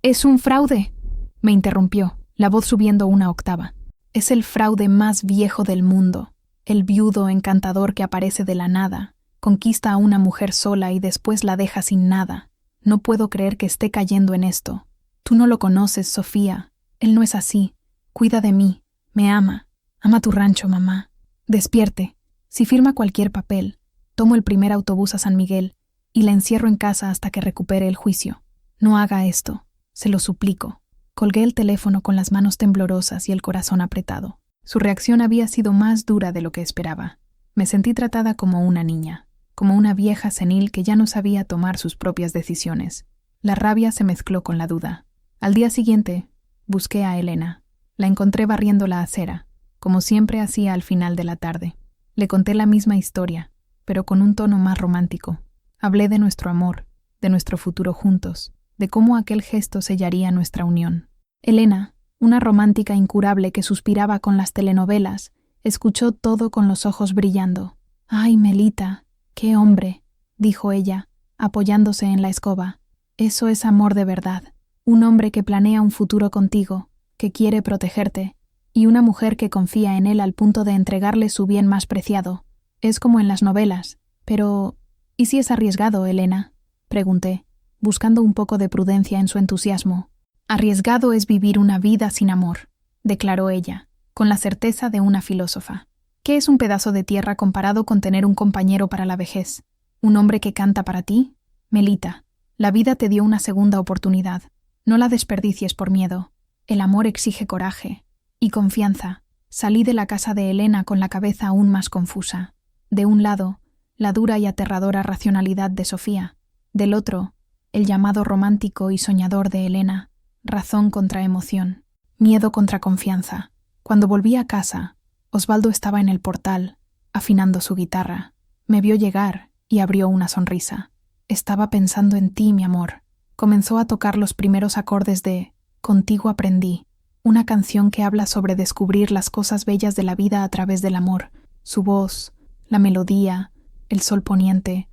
«¿Es un fraude?», me interrumpió, la voz subiendo una octava. «Es el fraude más viejo del mundo. El viudo encantador que aparece de la nada, conquista a una mujer sola y después la deja sin nada. No puedo creer que esté cayendo en esto. Tú no lo conoces, Sofía. Él no es así. Cuida de mí. Me ama. Ama tu rancho, mamá. Despierte. Si firma cualquier papel, tomo el primer autobús a San Miguel y la encierro en casa hasta que recupere el juicio. No haga esto. Se lo suplico». Colgué el teléfono con las manos temblorosas y el corazón apretado. Su reacción había sido más dura de lo que esperaba. Me sentí tratada como una niña, como una vieja senil que ya no sabía tomar sus propias decisiones. La rabia se mezcló con la duda. Al día siguiente, busqué a Elena. La encontré barriendo la acera, como siempre hacía al final de la tarde. Le conté la misma historia, pero con un tono más romántico. Hablé de nuestro amor, de nuestro futuro juntos, de cómo aquel gesto sellaría nuestra unión. Elena, una romántica incurable que suspiraba con las telenovelas, escuchó todo con los ojos brillando. «Ay, Melita, qué hombre», dijo ella, apoyándose en la escoba. «Eso es amor de verdad. Un hombre que planea un futuro contigo, que quiere protegerte, y una mujer que confía en él al punto de entregarle su bien más preciado. Es como en las novelas. Pero, ¿y si es arriesgado, Elena?», pregunté, buscando un poco de prudencia en su entusiasmo. «Arriesgado es vivir una vida sin amor», declaró ella, con la certeza de una filósofa. «¿Qué es un pedazo de tierra comparado con tener un compañero para la vejez? ¿Un hombre que canta para ti? Melita, la vida te dio una segunda oportunidad. No la desperdicies por miedo. El amor exige coraje y confianza». Salí de la casa de Elena con la cabeza aún más confusa. De un lado, la dura y aterradora racionalidad de Sofía. Del otro, el llamado romántico y soñador de Elena. Razón contra emoción. Miedo contra confianza. Cuando volví a casa, Osvaldo estaba en el portal, afinando su guitarra. Me vio llegar y abrió una sonrisa. «Estaba pensando en ti, mi amor». Comenzó a tocar los primeros acordes de «Contigo aprendí», una canción que habla sobre descubrir las cosas bellas de la vida a través del amor. Su voz, la melodía, el sol poniente,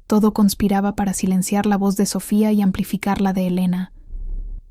todo conspiraba para silenciar la voz de Sofía y amplificar la de Elena.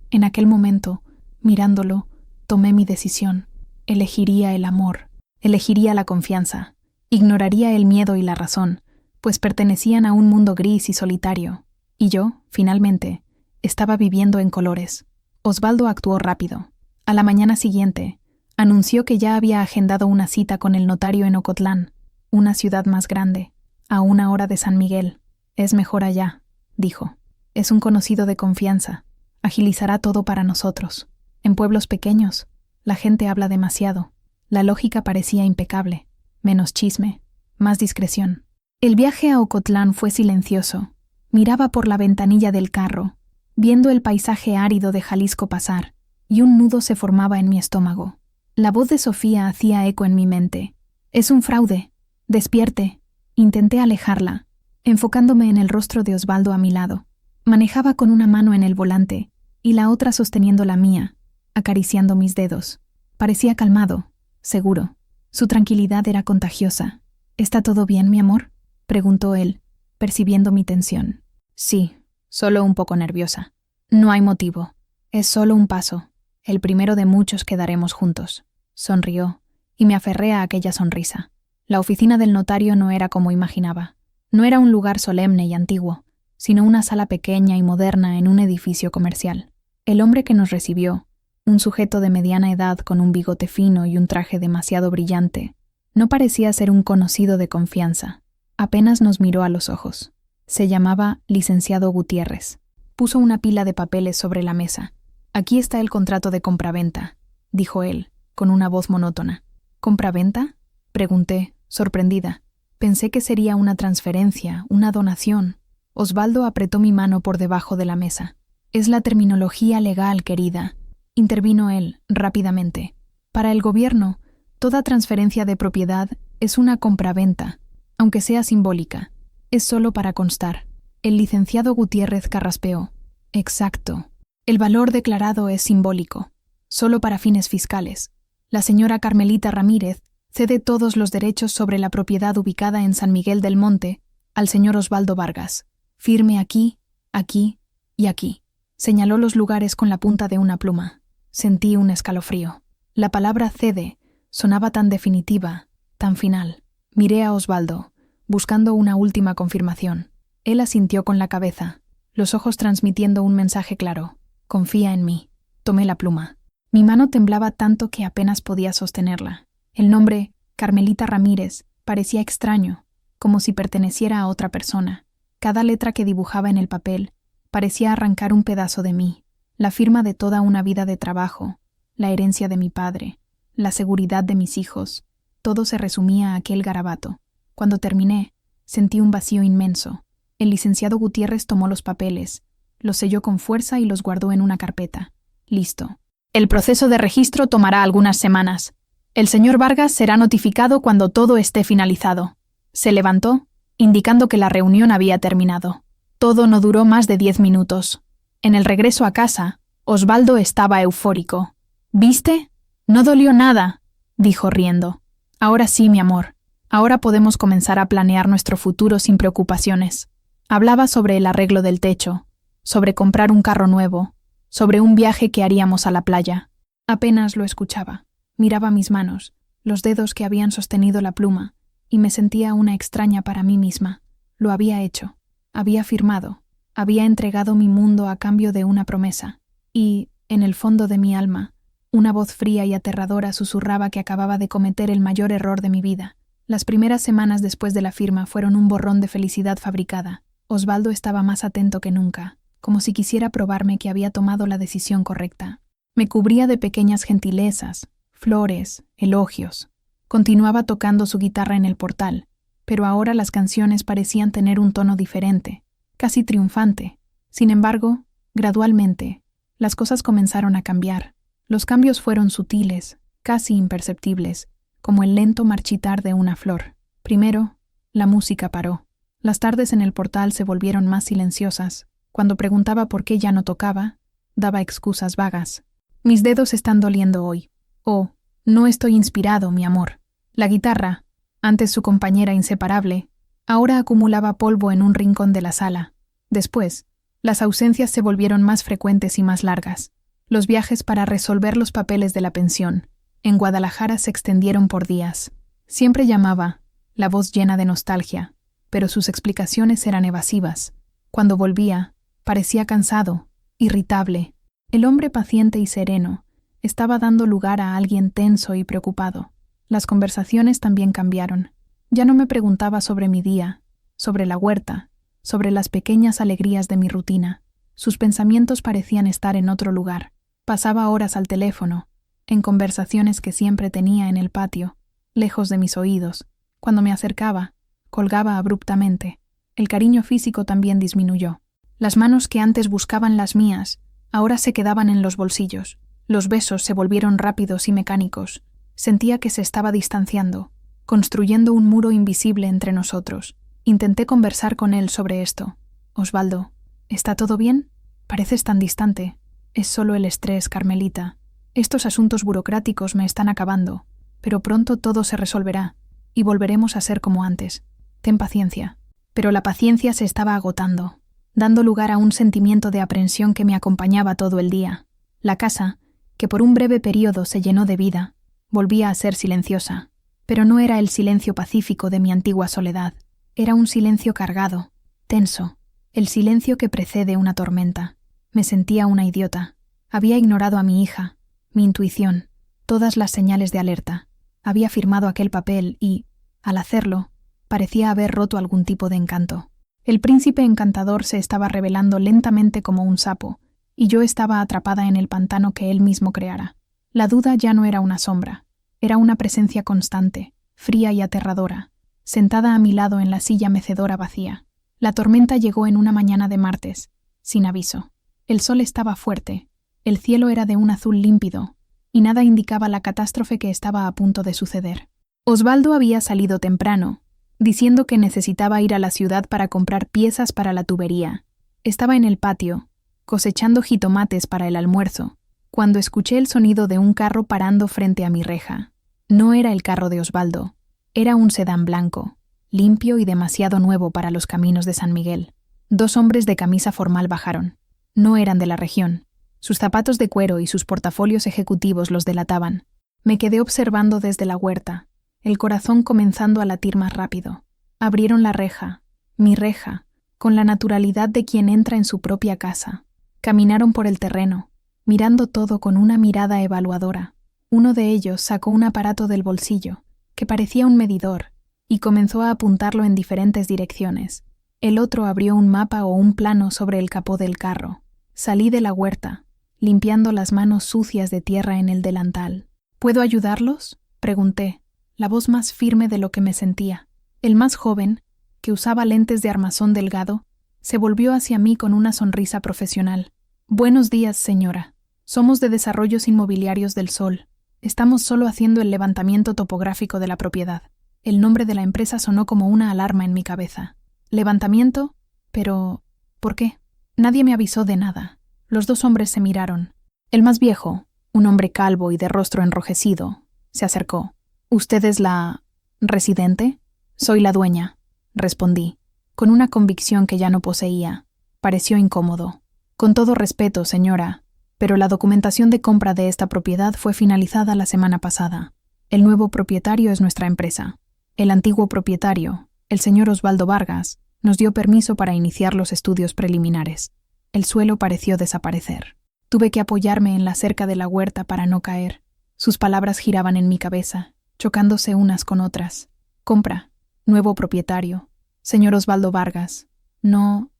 En aquel momento, mirándolo, tomé mi decisión. Elegiría el amor, elegiría la confianza, ignoraría el miedo y la razón, pues pertenecían a un mundo gris y solitario. Y yo, finalmente, estaba viviendo en colores. Osvaldo actuó rápido. A la mañana siguiente, anunció que ya había agendado una cita con el notario en Ocotlán, una ciudad más grande, a 1 hora de San Miguel. «Es mejor allá», dijo. «Es un conocido de confianza. Agilizará todo para nosotros. En pueblos pequeños, la gente habla demasiado. La lógica parecía impecable. Menos chisme, más discreción». El viaje a Ocotlán fue silencioso. Miraba por la ventanilla del carro, viendo el paisaje árido de Jalisco pasar, y un nudo se formaba en mi estómago. La voz de Sofía hacía eco en mi mente. «Es un fraude. Despierte». Intenté alejarla, enfocándome en el rostro de Osvaldo a mi lado. Manejaba con una mano en el volante y la otra sosteniendo la mía, acariciando mis dedos. Parecía calmado, seguro. Su tranquilidad era contagiosa. «¿Está todo bien, mi amor?», preguntó él, percibiendo mi tensión. «Sí, solo un poco nerviosa». No hay motivo. Es solo un paso, el primero de muchos que daremos juntos. Sonrió, y me aferré a aquella sonrisa. La oficina del notario no era como imaginaba. No era un lugar solemne y antiguo, sino una sala pequeña y moderna en un edificio comercial. El hombre que nos recibió, un sujeto de mediana edad con un bigote fino y un traje demasiado brillante, no parecía ser un conocido de confianza. Apenas nos miró a los ojos. Se llamaba licenciado Gutiérrez. Puso una pila de papeles sobre la mesa. «Aquí está el contrato de compraventa», dijo él, con una voz monótona. «¿Compraventa?», pregunté, sorprendida. Pensé que sería una transferencia, una donación. Osvaldo apretó mi mano por debajo de la mesa. «Es la terminología legal, querida», intervino él, rápidamente. «Para el gobierno, toda transferencia de propiedad es una compraventa, aunque sea simbólica. Es solo para constar». El licenciado Gutiérrez carraspeó. «Exacto. El valor declarado es simbólico, solo para fines fiscales. La señora Carmelita Ramírez cede todos los derechos sobre la propiedad ubicada en San Miguel del Monte al señor Osvaldo Vargas. Firme aquí, aquí y aquí». Señaló los lugares con la punta de una pluma. Sentí un escalofrío. La palabra cede sonaba tan definitiva, tan final. Miré a Osvaldo, buscando una última confirmación. Él asintió con la cabeza, los ojos transmitiendo un mensaje claro. «Confía en mí». Tomé la pluma. Mi mano temblaba tanto que apenas podía sostenerla. El nombre, Carmelita Ramírez, parecía extraño, como si perteneciera a otra persona. Cada letra que dibujaba en el papel parecía arrancar un pedazo de mí, la firma de toda una vida de trabajo, la herencia de mi padre, la seguridad de mis hijos. Todo se resumía a aquel garabato. Cuando terminé, sentí un vacío inmenso. El licenciado Gutiérrez tomó los papeles, los selló con fuerza y los guardó en una carpeta. «Listo. El proceso de registro tomará algunas semanas. El señor Vargas será notificado cuando todo esté finalizado». Se levantó, indicando que la reunión había terminado. Todo no duró más de 10 minutos. En el regreso a casa, Osvaldo estaba eufórico. «¿Viste? No dolió nada», dijo riendo. «Ahora sí, mi amor. Ahora podemos comenzar a planear nuestro futuro sin preocupaciones». Hablaba sobre el arreglo del techo, sobre comprar un carro nuevo, sobre un viaje que haríamos a la playa. Apenas lo escuchaba. Miraba mis manos, los dedos que habían sostenido la pluma, y me sentía una extraña para mí misma. Lo había hecho. Había firmado. Había entregado mi mundo a cambio de una promesa. Y, en el fondo de mi alma, una voz fría y aterradora susurraba que acababa de cometer el mayor error de mi vida. Las primeras semanas después de la firma fueron un borrón de felicidad fabricada. Osvaldo estaba más atento que nunca, como si quisiera probarme que había tomado la decisión correcta. Me cubría de pequeñas gentilezas, flores, elogios. Continuaba tocando su guitarra en el portal, pero ahora las canciones parecían tener un tono diferente, casi triunfante. Sin embargo, gradualmente, las cosas comenzaron a cambiar. Los cambios fueron sutiles, casi imperceptibles, como el lento marchitar de una flor. Primero, la música paró. Las tardes en el portal se volvieron más silenciosas. Cuando preguntaba por qué ya no tocaba, daba excusas vagas. «Mis dedos están doliendo hoy». «Oh, no estoy inspirado, mi amor». La guitarra, antes su compañera inseparable, ahora acumulaba polvo en un rincón de la sala. Después, las ausencias se volvieron más frecuentes y más largas. Los viajes para resolver los papeles de la pensión en Guadalajara se extendieron por días. Siempre llamaba, la voz llena de nostalgia, pero sus explicaciones eran evasivas. Cuando volvía, parecía cansado, irritable. El hombre paciente y sereno estaba dando lugar a alguien tenso y preocupado. Las conversaciones también cambiaron. Ya no me preguntaba sobre mi día, sobre la huerta, sobre las pequeñas alegrías de mi rutina. Sus pensamientos parecían estar en otro lugar. Pasaba horas al teléfono, en conversaciones que siempre tenía en el patio, lejos de mis oídos. Cuando me acercaba, colgaba abruptamente. El cariño físico también disminuyó. Las manos que antes buscaban las mías, ahora se quedaban en los bolsillos. Los besos se volvieron rápidos y mecánicos. Sentía que se estaba distanciando, construyendo un muro invisible entre nosotros. Intenté conversar con él sobre esto. «Osvaldo, ¿está todo bien? Pareces tan distante». «Es solo el estrés, Carmelita. Estos asuntos burocráticos me están acabando, pero pronto todo se resolverá y volveremos a ser como antes. Ten paciencia». Pero la paciencia se estaba agotando. dando lugar a un sentimiento de aprensión que me acompañaba todo el día. La casa, que por un breve período se llenó de vida, volvía a ser silenciosa, pero no era el silencio pacífico de mi antigua soledad. Era un silencio cargado, tenso, el silencio que precede una tormenta. Me sentía una idiota. Había ignorado a mi hija, mi intuición, todas las señales de alerta. Había firmado aquel papel y, al hacerlo, parecía haber roto algún tipo de encanto. El príncipe encantador se estaba revelando lentamente como un sapo, y yo estaba atrapada en el pantano que él mismo creara. La duda ya no era una sombra, era una presencia constante, fría y aterradora, sentada a mi lado en la silla mecedora vacía. La tormenta llegó en una mañana de martes, sin aviso. El sol estaba fuerte, el cielo era de un azul límpido, y nada indicaba la catástrofe que estaba a punto de suceder. Osvaldo había salido temprano, diciendo que necesitaba ir a la ciudad para comprar piezas para la tubería. Estaba en el patio, cosechando jitomates para el almuerzo, cuando escuché el sonido de un carro parando frente a mi reja. No era el carro de Osvaldo, era un sedán blanco, limpio y demasiado nuevo para los caminos de San Miguel. 2 hombres de camisa formal bajaron. No eran de la región. Sus zapatos de cuero y sus portafolios ejecutivos los delataban. Me quedé observando desde la huerta, el corazón comenzando a latir más rápido. Abrieron la reja, mi reja, con la naturalidad de quien entra en su propia casa. Caminaron por el terreno, mirando todo con una mirada evaluadora. Uno de ellos sacó un aparato del bolsillo, que parecía un medidor, y comenzó a apuntarlo en diferentes direcciones. El otro abrió un mapa o un plano sobre el capó del carro. Salí de la huerta, limpiando las manos sucias de tierra en el delantal. ¿Puedo ayudarlos?, pregunté, la voz más firme de lo que me sentía. El más joven, que usaba lentes de armazón delgado, se volvió hacia mí con una sonrisa profesional. Buenos días, señora. Somos de Desarrollos Inmobiliarios del Sol. Estamos solo haciendo el levantamiento topográfico de la propiedad. El nombre de la empresa sonó como una alarma en mi cabeza. ¿Levantamiento? Pero, ¿por qué? Nadie me avisó de nada. Los 2 hombres se miraron. El más viejo, un hombre calvo y de rostro enrojecido, se acercó. ¿Usted es la residente? Soy la dueña, respondí, con una convicción que ya no poseía. Pareció incómodo. Con todo respeto, señora, pero la documentación de compra de esta propiedad fue finalizada la semana pasada. El nuevo propietario es nuestra empresa. El antiguo propietario, el señor Osvaldo Vargas, nos dio permiso para iniciar los estudios preliminares. El suelo pareció desaparecer. Tuve que apoyarme en la cerca de la huerta para no caer. Sus palabras giraban en mi cabeza, chocándose unas con otras. Compra, nuevo propietario, señor Osvaldo Vargas. No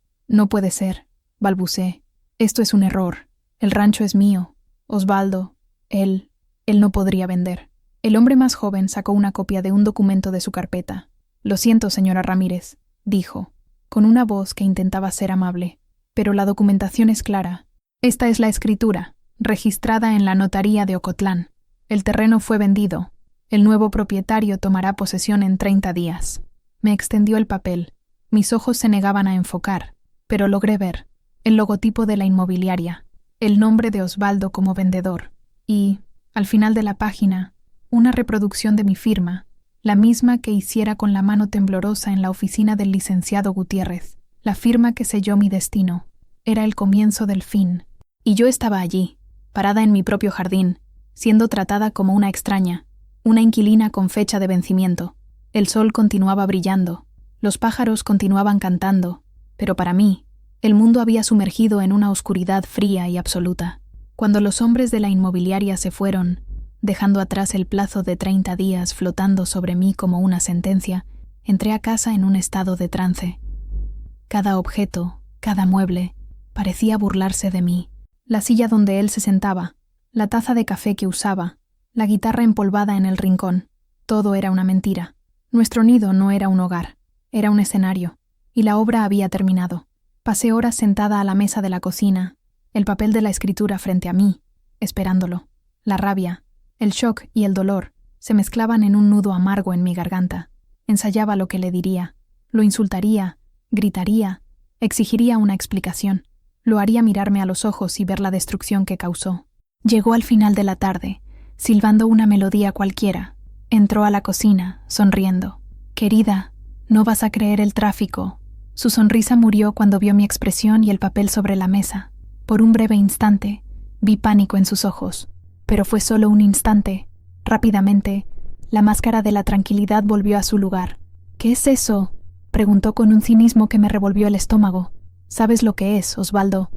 puede ser, balbuceé. Esto es un error. El rancho es mío. Osvaldo, él no podría vender. El hombre más joven sacó una copia de un documento de su carpeta. Lo siento, señora Ramírez, dijo, con una voz que intentaba ser amable, pero la documentación es clara. Esta es la escritura, registrada en la notaría de Ocotlán. El terreno fue vendido. El nuevo propietario tomará posesión en 30 días. Me extendió el papel. Mis ojos se negaban a enfocar, pero logré ver el logotipo de la inmobiliaria, el nombre de Osvaldo como vendedor y, al final de la página, una reproducción de mi firma, la misma que hiciera con la mano temblorosa en la oficina del licenciado Gutiérrez. La firma que selló mi destino. Era el comienzo del fin. Y yo estaba allí, parada en mi propio jardín, siendo tratada como una extraña, una inquilina con fecha de vencimiento. El sol continuaba brillando, los pájaros continuaban cantando, pero para mí, el mundo había sumergido en una oscuridad fría y absoluta. Cuando los hombres de la inmobiliaria se fueron, dejando atrás el plazo de 30 días flotando sobre mí como una sentencia, entré a casa en un estado de trance. Cada objeto, cada mueble, parecía burlarse de mí. La silla donde él se sentaba, la taza de café que usaba, la guitarra empolvada en el rincón, todo era una mentira. Nuestro nido no era un hogar, era un escenario, y la obra había terminado. Pasé horas sentada a la mesa de la cocina, el papel de la escritura frente a mí, esperándolo. La rabia, el shock y el dolor se mezclaban en un nudo amargo en mi garganta. Ensayaba lo que le diría. Lo insultaría, gritaría, exigiría una explicación. Lo haría mirarme a los ojos y ver la destrucción que causó. Llegó al final de la tarde, silbando una melodía cualquiera. Entró a la cocina, sonriendo. «Querida, no vas a creer el tráfico. Su sonrisa murió cuando vio mi expresión y el papel sobre la mesa. Por un breve instante, vi pánico en sus ojos, pero fue solo un instante. Rápidamente, la máscara de la tranquilidad volvió a su lugar. «¿Qué es eso?», preguntó con un cinismo que me revolvió el estómago. «Sabes lo que es, Osvaldo.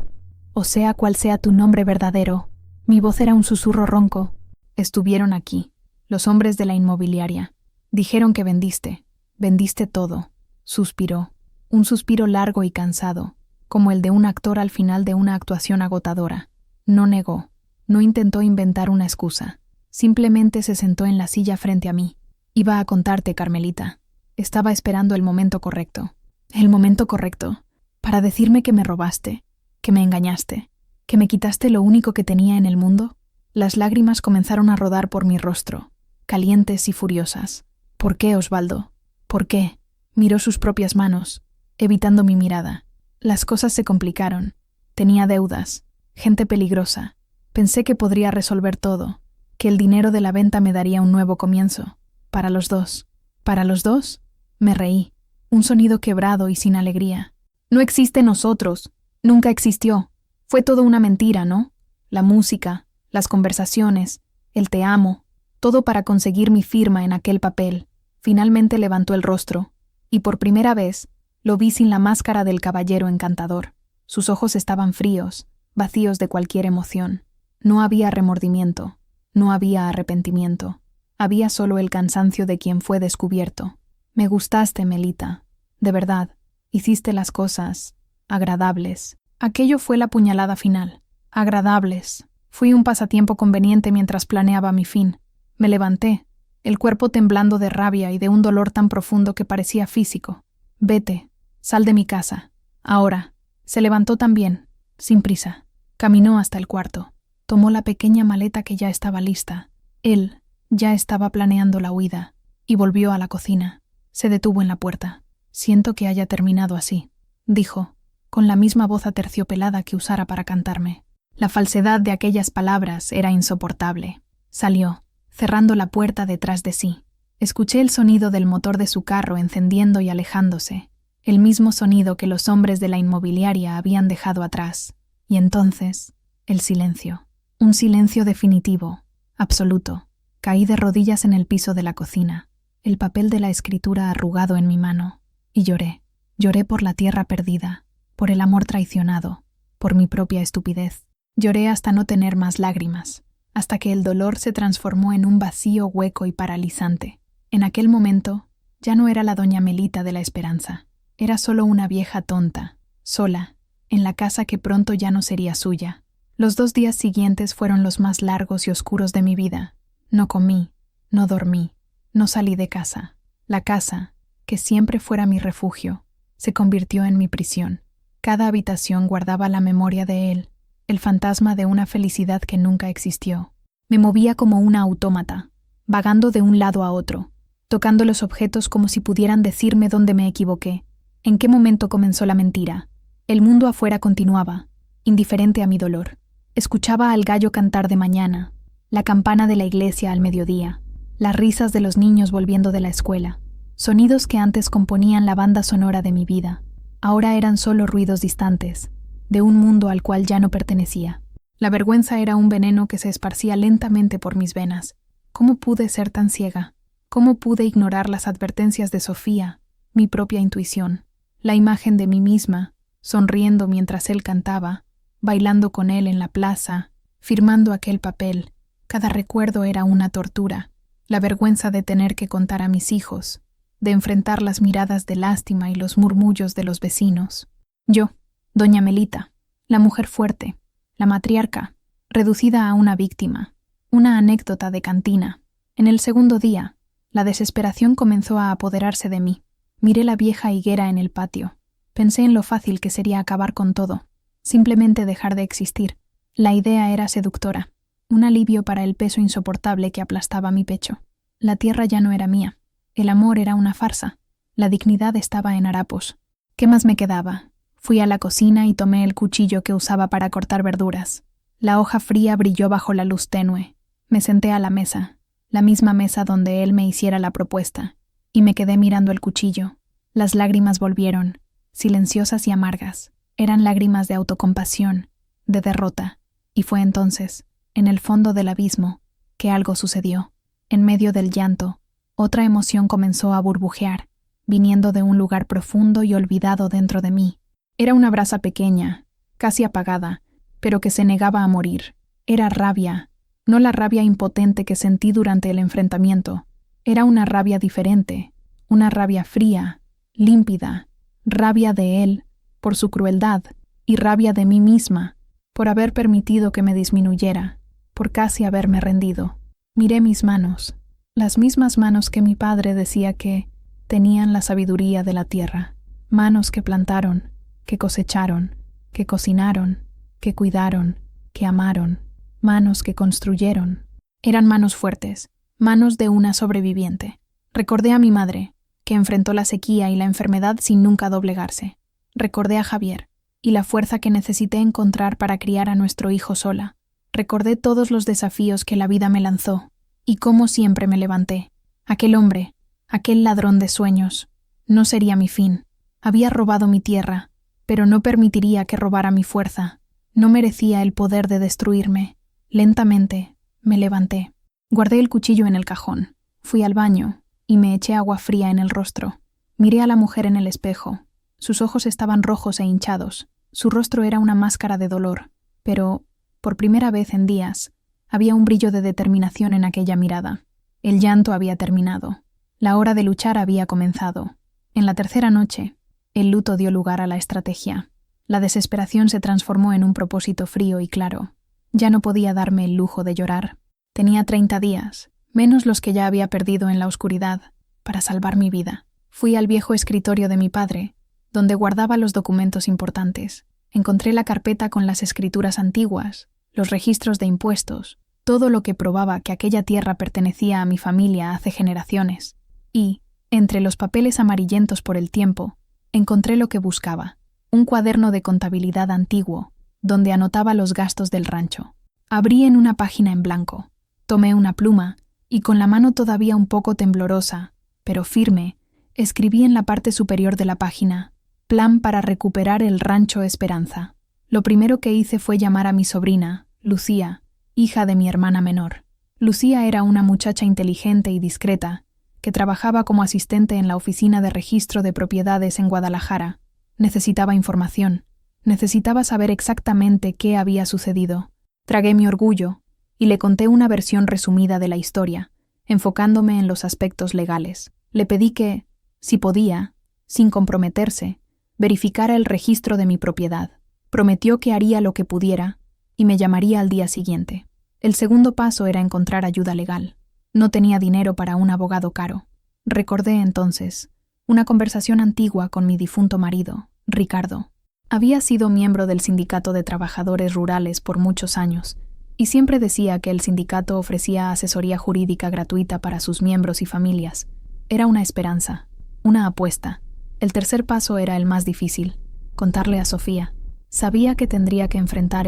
O sea cual sea tu nombre verdadero». Mi voz era un susurro ronco. «Estuvieron aquí, los hombres de la inmobiliaria. Dijeron que vendiste todo», suspiró. Un suspiro largo y cansado, como el de un actor al final de una actuación agotadora. No negó, no intentó inventar una excusa. Simplemente se sentó en la silla frente a mí. «Iba a contarte, Carmelita. Estaba esperando el momento correcto». «¿El momento correcto? ¿Para decirme que me robaste, que me engañaste, que me quitaste lo único que tenía en el mundo?» Las lágrimas comenzaron a rodar por mi rostro, calientes y furiosas. «¿Por qué, Osvaldo? ¿Por qué?». Miró sus propias manos, evitando mi mirada. Las cosas se complicaron. Tenía deudas, gente peligrosa. Pensé que podría resolver todo, que el dinero de la venta me daría un nuevo comienzo. Para los dos. ¿Para los dos? Me reí. Un sonido quebrado y sin alegría. «No existe nosotros. Nunca existió. Fue todo una mentira, ¿no? La música, las conversaciones, el te amo, todo para conseguir mi firma en aquel papel». Finalmente levantó el rostro, y por primera vez lo vi sin la máscara del caballero encantador. Sus ojos estaban fríos, vacíos de cualquier emoción. No había remordimiento, no había arrepentimiento. Había solo el cansancio de quien fue descubierto. «Me gustaste, Melita. De verdad, hiciste las cosas agradables». Aquello fue la puñalada final. Agradables. Fui un pasatiempo conveniente mientras planeaba mi fin. Me levanté, el cuerpo temblando de rabia y de un dolor tan profundo que parecía físico. «Vete, sal de mi casa. Ahora». Se levantó también, sin prisa. Caminó hasta el cuarto. Tomó la pequeña maleta que ya estaba lista. Él ya estaba planeando la huida, y volvió a la cocina. Se detuvo en la puerta. «Siento que haya terminado así», dijo, con la misma voz aterciopelada que usara para cantarme. La falsedad de aquellas palabras era insoportable. Salió, cerrando la puerta detrás de sí. Escuché el sonido del motor de su carro encendiendo y alejándose, el mismo sonido que los hombres de la inmobiliaria habían dejado atrás. Y entonces, el silencio. Un silencio definitivo, absoluto. Caí de rodillas en el piso de la cocina, el papel de la escritura arrugado en mi mano, y lloré. Lloré por la tierra perdida, por el amor traicionado, por mi propia estupidez. Lloré hasta no tener más lágrimas, hasta que el dolor se transformó en un vacío hueco y paralizante. En aquel momento, ya no era la doña Melita de la esperanza. Era solo una vieja tonta, sola, en la casa que pronto ya no sería suya. Los 2 días siguientes fueron los más largos y oscuros de mi vida. No comí, no dormí, no salí de casa. La casa, que siempre fuera mi refugio, se convirtió en mi prisión. Cada habitación guardaba la memoria de él, el fantasma de una felicidad que nunca existió. Me movía como una autómata, vagando de un lado a otro, tocando los objetos como si pudieran decirme dónde me equivoqué, en qué momento comenzó la mentira. El mundo afuera continuaba, indiferente a mi dolor. Escuchaba al gallo cantar de mañana, la campana de la iglesia al mediodía, las risas de los niños volviendo de la escuela, sonidos que antes componían la banda sonora de mi vida. Ahora eran solo ruidos distantes, de un mundo al cual ya no pertenecía. La vergüenza era un veneno que se esparcía lentamente por mis venas. ¿Cómo pude ser tan ciega? ¿Cómo pude ignorar las advertencias de Sofía, mi propia intuición, la imagen de mí misma, sonriendo mientras él cantaba, bailando con él en la plaza, firmando aquel papel? Cada recuerdo era una tortura. La vergüenza de tener que contar a mis hijos, de enfrentar las miradas de lástima y los murmullos de los vecinos. Yo, doña Melita, la mujer fuerte, la matriarca, reducida a una víctima, una anécdota de cantina. En el segundo día, la desesperación comenzó a apoderarse de mí. Miré la vieja higuera en el patio. Pensé en lo fácil que sería acabar con todo, simplemente dejar de existir. La idea era seductora, un alivio para el peso insoportable que aplastaba mi pecho. La tierra ya no era mía. El amor era una farsa. La dignidad estaba en harapos. ¿Qué más me quedaba? Fui a la cocina y tomé el cuchillo que usaba para cortar verduras. La hoja fría brilló bajo la luz tenue. Me senté a la mesa, la misma mesa donde él me hiciera la propuesta, y me quedé mirando el cuchillo. Las lágrimas volvieron, silenciosas y amargas. Eran lágrimas de autocompasión, de derrota, y fue entonces, en el fondo del abismo, que algo sucedió. En medio del llanto, otra emoción comenzó a burbujear, viniendo de un lugar profundo y olvidado dentro de mí. Era una brasa pequeña, casi apagada, pero que se negaba a morir. Era rabia, no la rabia impotente que sentí durante el enfrentamiento. Era una rabia diferente, una rabia fría, límpida, rabia de él, por su crueldad, y rabia de mí misma, por haber permitido que me disminuyera, por casi haberme rendido. Miré mis manos, las mismas manos que mi padre decía que tenían la sabiduría de la tierra, manos que plantaron, que cosecharon, que cocinaron, que cuidaron, que amaron, manos que construyeron. Eran manos fuertes, manos de una sobreviviente. Recordé a mi madre, que enfrentó la sequía y la enfermedad sin nunca doblegarse. Recordé a Javier, y la fuerza que necesité encontrar para criar a nuestro hijo sola. Recordé todos los desafíos que la vida me lanzó, y cómo siempre me levanté. Aquel hombre, aquel ladrón de sueños, no sería mi fin. Había robado mi tierra, pero no permitiría que robara mi fuerza. No merecía el poder de destruirme. Lentamente, me levanté. Guardé el cuchillo en el cajón. Fui al baño, y me eché agua fría en el rostro. Miré a la mujer en el espejo. Sus ojos estaban rojos e hinchados. Su rostro era una máscara de dolor, pero, por primera vez en días, había un brillo de determinación en aquella mirada. El llanto había terminado. La hora de luchar había comenzado. En la tercera noche, el luto dio lugar a la estrategia. La desesperación se transformó en un propósito frío y claro. Ya no podía darme el lujo de llorar. Tenía 30 días, menos los que ya había perdido en la oscuridad, para salvar mi vida. Fui al viejo escritorio de mi padre, donde guardaba los documentos importantes. Encontré la carpeta con las escrituras antiguas, los registros de impuestos, todo lo que probaba que aquella tierra pertenecía a mi familia hace generaciones. Y, entre los papeles amarillentos por el tiempo, encontré lo que buscaba, un cuaderno de contabilidad antiguo, donde anotaba los gastos del rancho. Abrí en una página en blanco, tomé una pluma y con la mano todavía un poco temblorosa, pero firme, escribí en la parte superior de la página: Plan para recuperar el rancho Esperanza. Lo primero que hice fue llamar a mi sobrina, Lucía, hija de mi hermana menor. Lucía era una muchacha inteligente y discreta, que trabajaba como asistente en la oficina de registro de propiedades en Guadalajara. Necesitaba información. Necesitaba saber exactamente qué había sucedido. Tragué mi orgullo y le conté una versión resumida de la historia, enfocándome en los aspectos legales. Le pedí que, si podía, sin comprometerse, verificara el registro de mi propiedad. Prometió que haría lo que pudiera y me llamaría al día siguiente. El segundo paso era encontrar ayuda legal. No tenía dinero para un abogado caro. Recordé entonces una conversación antigua con mi difunto marido, Ricardo. Había sido miembro del Sindicato de Trabajadores Rurales por muchos años y siempre decía que el sindicato ofrecía asesoría jurídica gratuita para sus miembros y familias. Era una esperanza, una apuesta. El tercer paso era el más difícil: contarle a Sofía. Sabía que tendría que enfrentar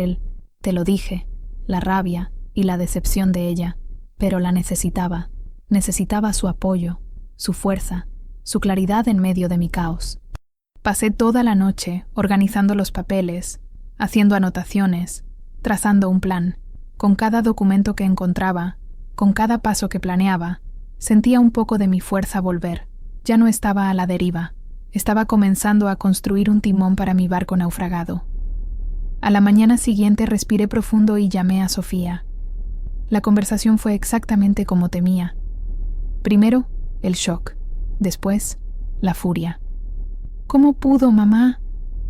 te lo dije, la rabia y la decepción de ella, pero la necesitaba. Necesitaba su apoyo, su fuerza, su claridad en medio de mi caos. Pasé toda la noche organizando los papeles, haciendo anotaciones, trazando un plan. Con cada documento que encontraba, con cada paso que planeaba, sentía un poco de mi fuerza volver. Ya no estaba a la deriva. Estaba comenzando a construir un timón para mi barco naufragado. A la mañana siguiente respiré profundo y llamé a Sofía. La conversación fue exactamente como temía. Primero, el shock. Después, la furia. ¿Cómo pudo, mamá?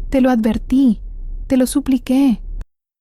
Te lo advertí, te lo supliqué.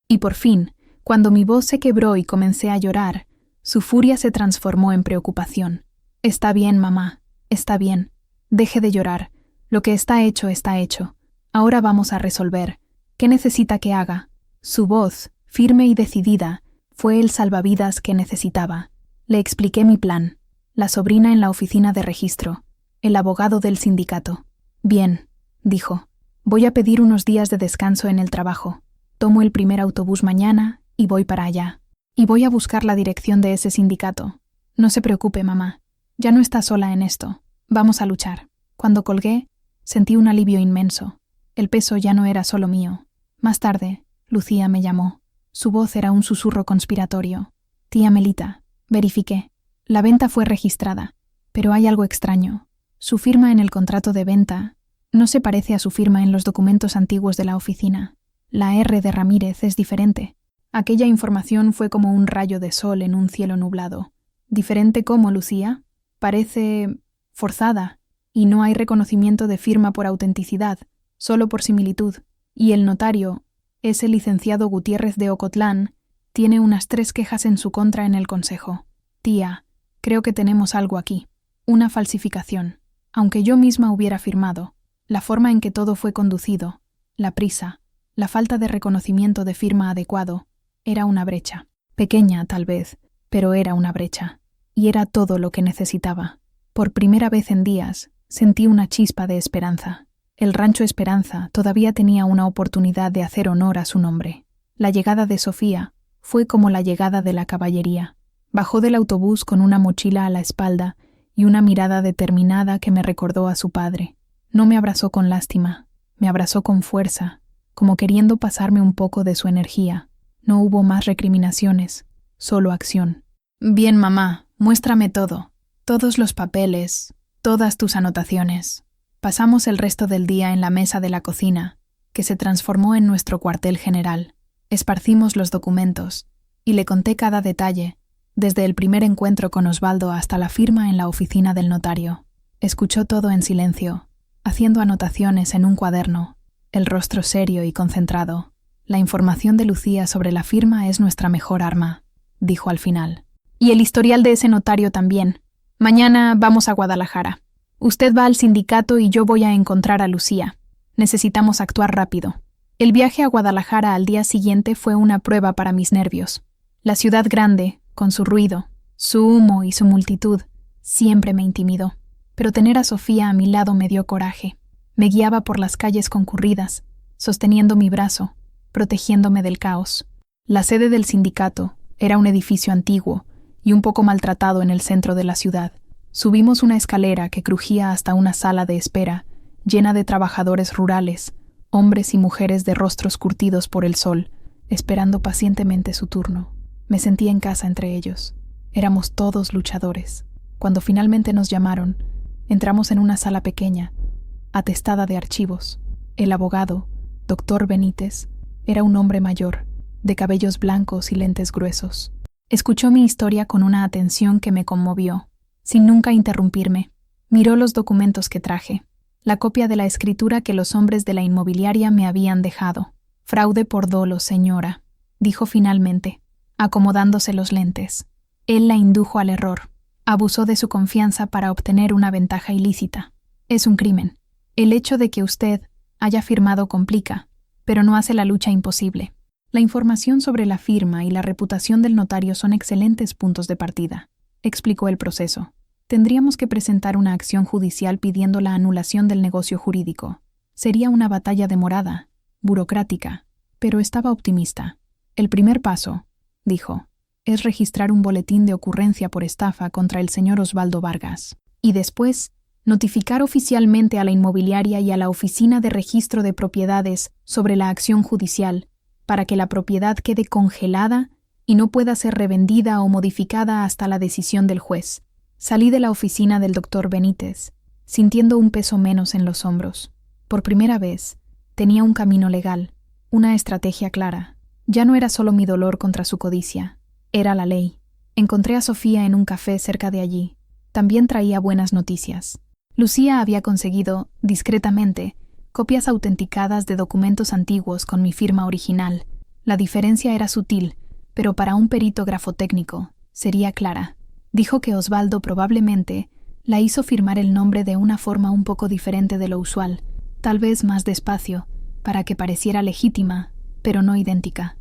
Y por fin, cuando mi voz se quebró y comencé a llorar, su furia se transformó en preocupación. Está bien, mamá, está bien. Deje de llorar. Lo que está hecho está hecho. Ahora vamos a resolver. ¿Qué necesita que haga? Su voz, firme y decidida, fue el salvavidas que necesitaba. Le expliqué mi plan. La sobrina en la oficina de registro. El abogado del sindicato. Bien, dijo. Voy a pedir unos días de descanso en el trabajo. Tomo el primer autobús mañana y voy para allá. Y voy a buscar la dirección de ese sindicato. No se preocupe, mamá. Ya no está sola en esto. Vamos a luchar. Cuando colgué, sentí un alivio inmenso. El peso ya no era solo mío. Más tarde, Lucía me llamó. Su voz era un susurro conspiratorio. Tía Melita, verifiqué. La venta fue registrada, pero hay algo extraño. Su firma en el contrato de venta no se parece a su firma en los documentos antiguos de la oficina. La R de Ramírez es diferente. Aquella información fue como un rayo de sol en un cielo nublado. ¿Diferente cómo, Lucía? Parece forzada, y no hay reconocimiento de firma por autenticidad, solo por similitud. Y el notario, ese licenciado Gutiérrez de Ocotlán, tiene unas 3 quejas en su contra en el consejo. Tía, creo que tenemos algo aquí. Una falsificación. Aunque yo misma hubiera firmado, la forma en que todo fue conducido, la prisa, la falta de reconocimiento de firma adecuado, era una brecha. Pequeña, tal vez, pero era una brecha. Y era todo lo que necesitaba. Por primera vez en días, sentí una chispa de esperanza. El Rancho Esperanza todavía tenía una oportunidad de hacer honor a su nombre. La llegada de Sofía fue como la llegada de la caballería. Bajó del autobús con una mochila a la espalda y una mirada determinada que me recordó a su padre. No me abrazó con lástima, me abrazó con fuerza, como queriendo pasarme un poco de su energía. No hubo más recriminaciones, solo acción. Bien, mamá, muéstrame todo. Todos los papeles, todas tus anotaciones. Pasamos el resto del día en la mesa de la cocina, que se transformó en nuestro cuartel general. Esparcimos los documentos, y le conté cada detalle, desde el primer encuentro con Osvaldo hasta la firma en la oficina del notario. Escuchó todo en silencio, haciendo anotaciones en un cuaderno, el rostro serio y concentrado. La información de Lucía sobre la firma es nuestra mejor arma, dijo al final. Y el historial de ese notario también. Mañana vamos a Guadalajara. Usted va al sindicato y yo voy a encontrar a Lucía. Necesitamos actuar rápido. El viaje a Guadalajara al día siguiente fue una prueba para mis nervios. La ciudad grande, con su ruido, su humo y su multitud, siempre me intimidó. Pero tener a Sofía a mi lado me dio coraje. Me guiaba por las calles concurridas, sosteniendo mi brazo, protegiéndome del caos. La sede del sindicato era un edificio antiguo y un poco maltratado en el centro de la ciudad. Subimos una escalera que crujía hasta una sala de espera, llena de trabajadores rurales, hombres y mujeres de rostros curtidos por el sol, esperando pacientemente su turno. Me sentí en casa entre ellos. Éramos todos luchadores. Cuando finalmente nos llamaron, entramos en una sala pequeña, atestada de archivos. El abogado, doctor Benítez, era un hombre mayor, de cabellos blancos y lentes gruesos. Escuchó mi historia con una atención que me conmovió, sin nunca interrumpirme. Miró los documentos que traje, la copia de la escritura que los hombres de la inmobiliaria me habían dejado. Fraude por dolo, señora, dijo finalmente, acomodándose los lentes. Él la indujo al error. Abusó de su confianza para obtener una ventaja ilícita. Es un crimen. El hecho de que usted haya firmado complica, pero no hace la lucha imposible. La información sobre la firma y la reputación del notario son excelentes puntos de partida, explicó el proceso. Tendríamos que presentar una acción judicial pidiendo la anulación del negocio jurídico. Sería una batalla demorada, burocrática, pero estaba optimista. El primer paso, dijo, es registrar un boletín de ocurrencia por estafa contra el señor Osvaldo Vargas. Y después, notificar oficialmente a la inmobiliaria y a la Oficina de Registro de Propiedades sobre la acción judicial, para que la propiedad quede congelada y no pueda ser revendida o modificada hasta la decisión del juez. Salí de la oficina del doctor Benítez, sintiendo un peso menos en los hombros. Por primera vez, tenía un camino legal, una estrategia clara. Ya no era solo mi dolor contra su codicia, era la ley. Encontré a Sofía en un café cerca de allí. También traía buenas noticias. Lucía había conseguido, discretamente, copias autenticadas de documentos antiguos con mi firma original. La diferencia era sutil, pero para un perito grafotécnico sería clara. Dijo que Osvaldo probablemente la hizo firmar el nombre de una forma un poco diferente de lo usual, tal vez más despacio, para que pareciera legítima, pero no idéntica.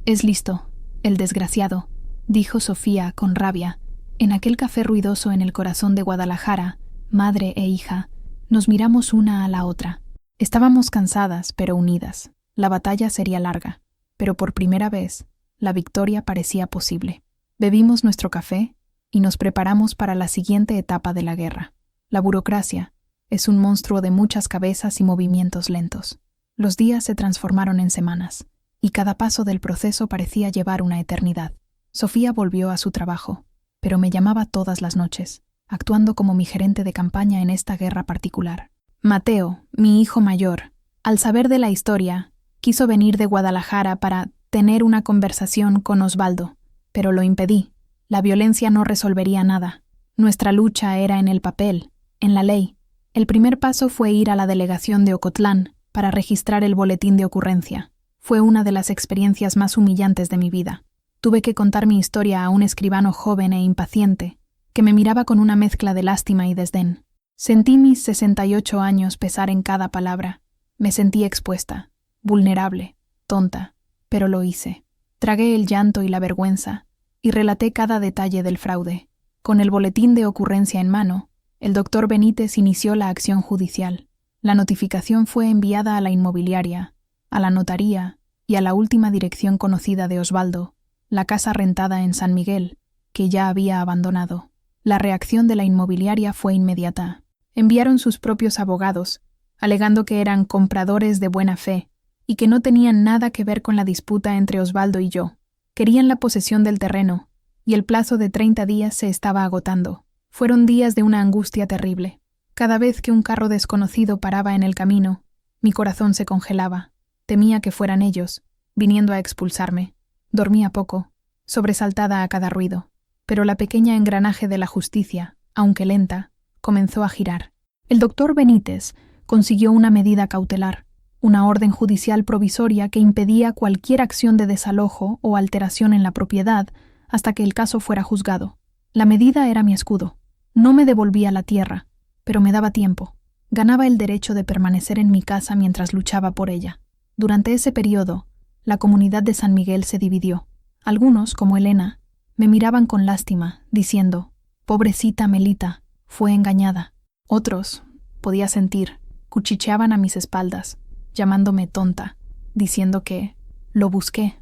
«Es listo, el desgraciado», dijo Sofía con rabia. En aquel café ruidoso en el corazón de Guadalajara, madre e hija, nos miramos una a la otra. Estábamos cansadas, pero unidas. La batalla sería larga, pero por primera vez, la victoria parecía posible. Bebimos nuestro café y nos preparamos para la siguiente etapa de la guerra. La burocracia, Es un monstruo de muchas cabezas y movimientos lentos. Los días se transformaron en semanas, y cada paso del proceso parecía llevar una eternidad. Sofía volvió a su trabajo, pero me llamaba todas las noches, actuando como mi gerente de campaña en esta guerra particular. Mateo, mi hijo mayor, al saber de la historia, quiso venir de Guadalajara para tener una conversación con Osvaldo, pero lo impedí. La violencia no resolvería nada. Nuestra lucha era en el papel, en la ley. El primer paso fue ir a la delegación de Ocotlán para registrar el boletín de ocurrencia. Fue una de las experiencias más humillantes de mi vida. Tuve que contar mi historia a un escribano joven e impaciente, que me miraba con una mezcla de lástima y desdén. Sentí mis 68 años pesar en cada palabra. Me sentí expuesta, vulnerable, tonta, pero lo hice. Tragué el llanto y la vergüenza, y relaté cada detalle del fraude. Con el boletín de ocurrencia en mano, el doctor Benítez inició la acción judicial. La notificación fue enviada a la inmobiliaria, a la notaría y a la última dirección conocida de Osvaldo, la casa rentada en San Miguel, que ya había abandonado. La reacción de la inmobiliaria fue inmediata. Enviaron sus propios abogados, alegando que eran compradores de buena fe y que no tenían nada que ver con la disputa entre Osvaldo y yo. Querían la posesión del terreno, y el plazo de 30 días se estaba agotando. Fueron días de una angustia terrible. Cada vez que un carro desconocido paraba en el camino, mi corazón se congelaba. Temía que fueran ellos, viniendo a expulsarme. Dormía poco, sobresaltada a cada ruido, pero la pequeña engranaje de la justicia, aunque lenta, comenzó a girar. El doctor Benítez consiguió una medida cautelar, una orden judicial provisoria que impedía cualquier acción de desalojo o alteración en la propiedad hasta que el caso fuera juzgado. La medida era mi escudo. No me devolvía la tierra, pero me daba tiempo. Ganaba el derecho de permanecer en mi casa mientras luchaba por ella. Durante ese periodo, la comunidad de San Miguel se dividió. Algunos, como Elena, me miraban con lástima, diciendo: «Pobrecita Melita, fue engañada». Otros, podía sentir, cuchicheaban a mis espaldas, llamándome tonta, diciendo que lo busqué.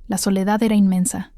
La soledad era inmensa,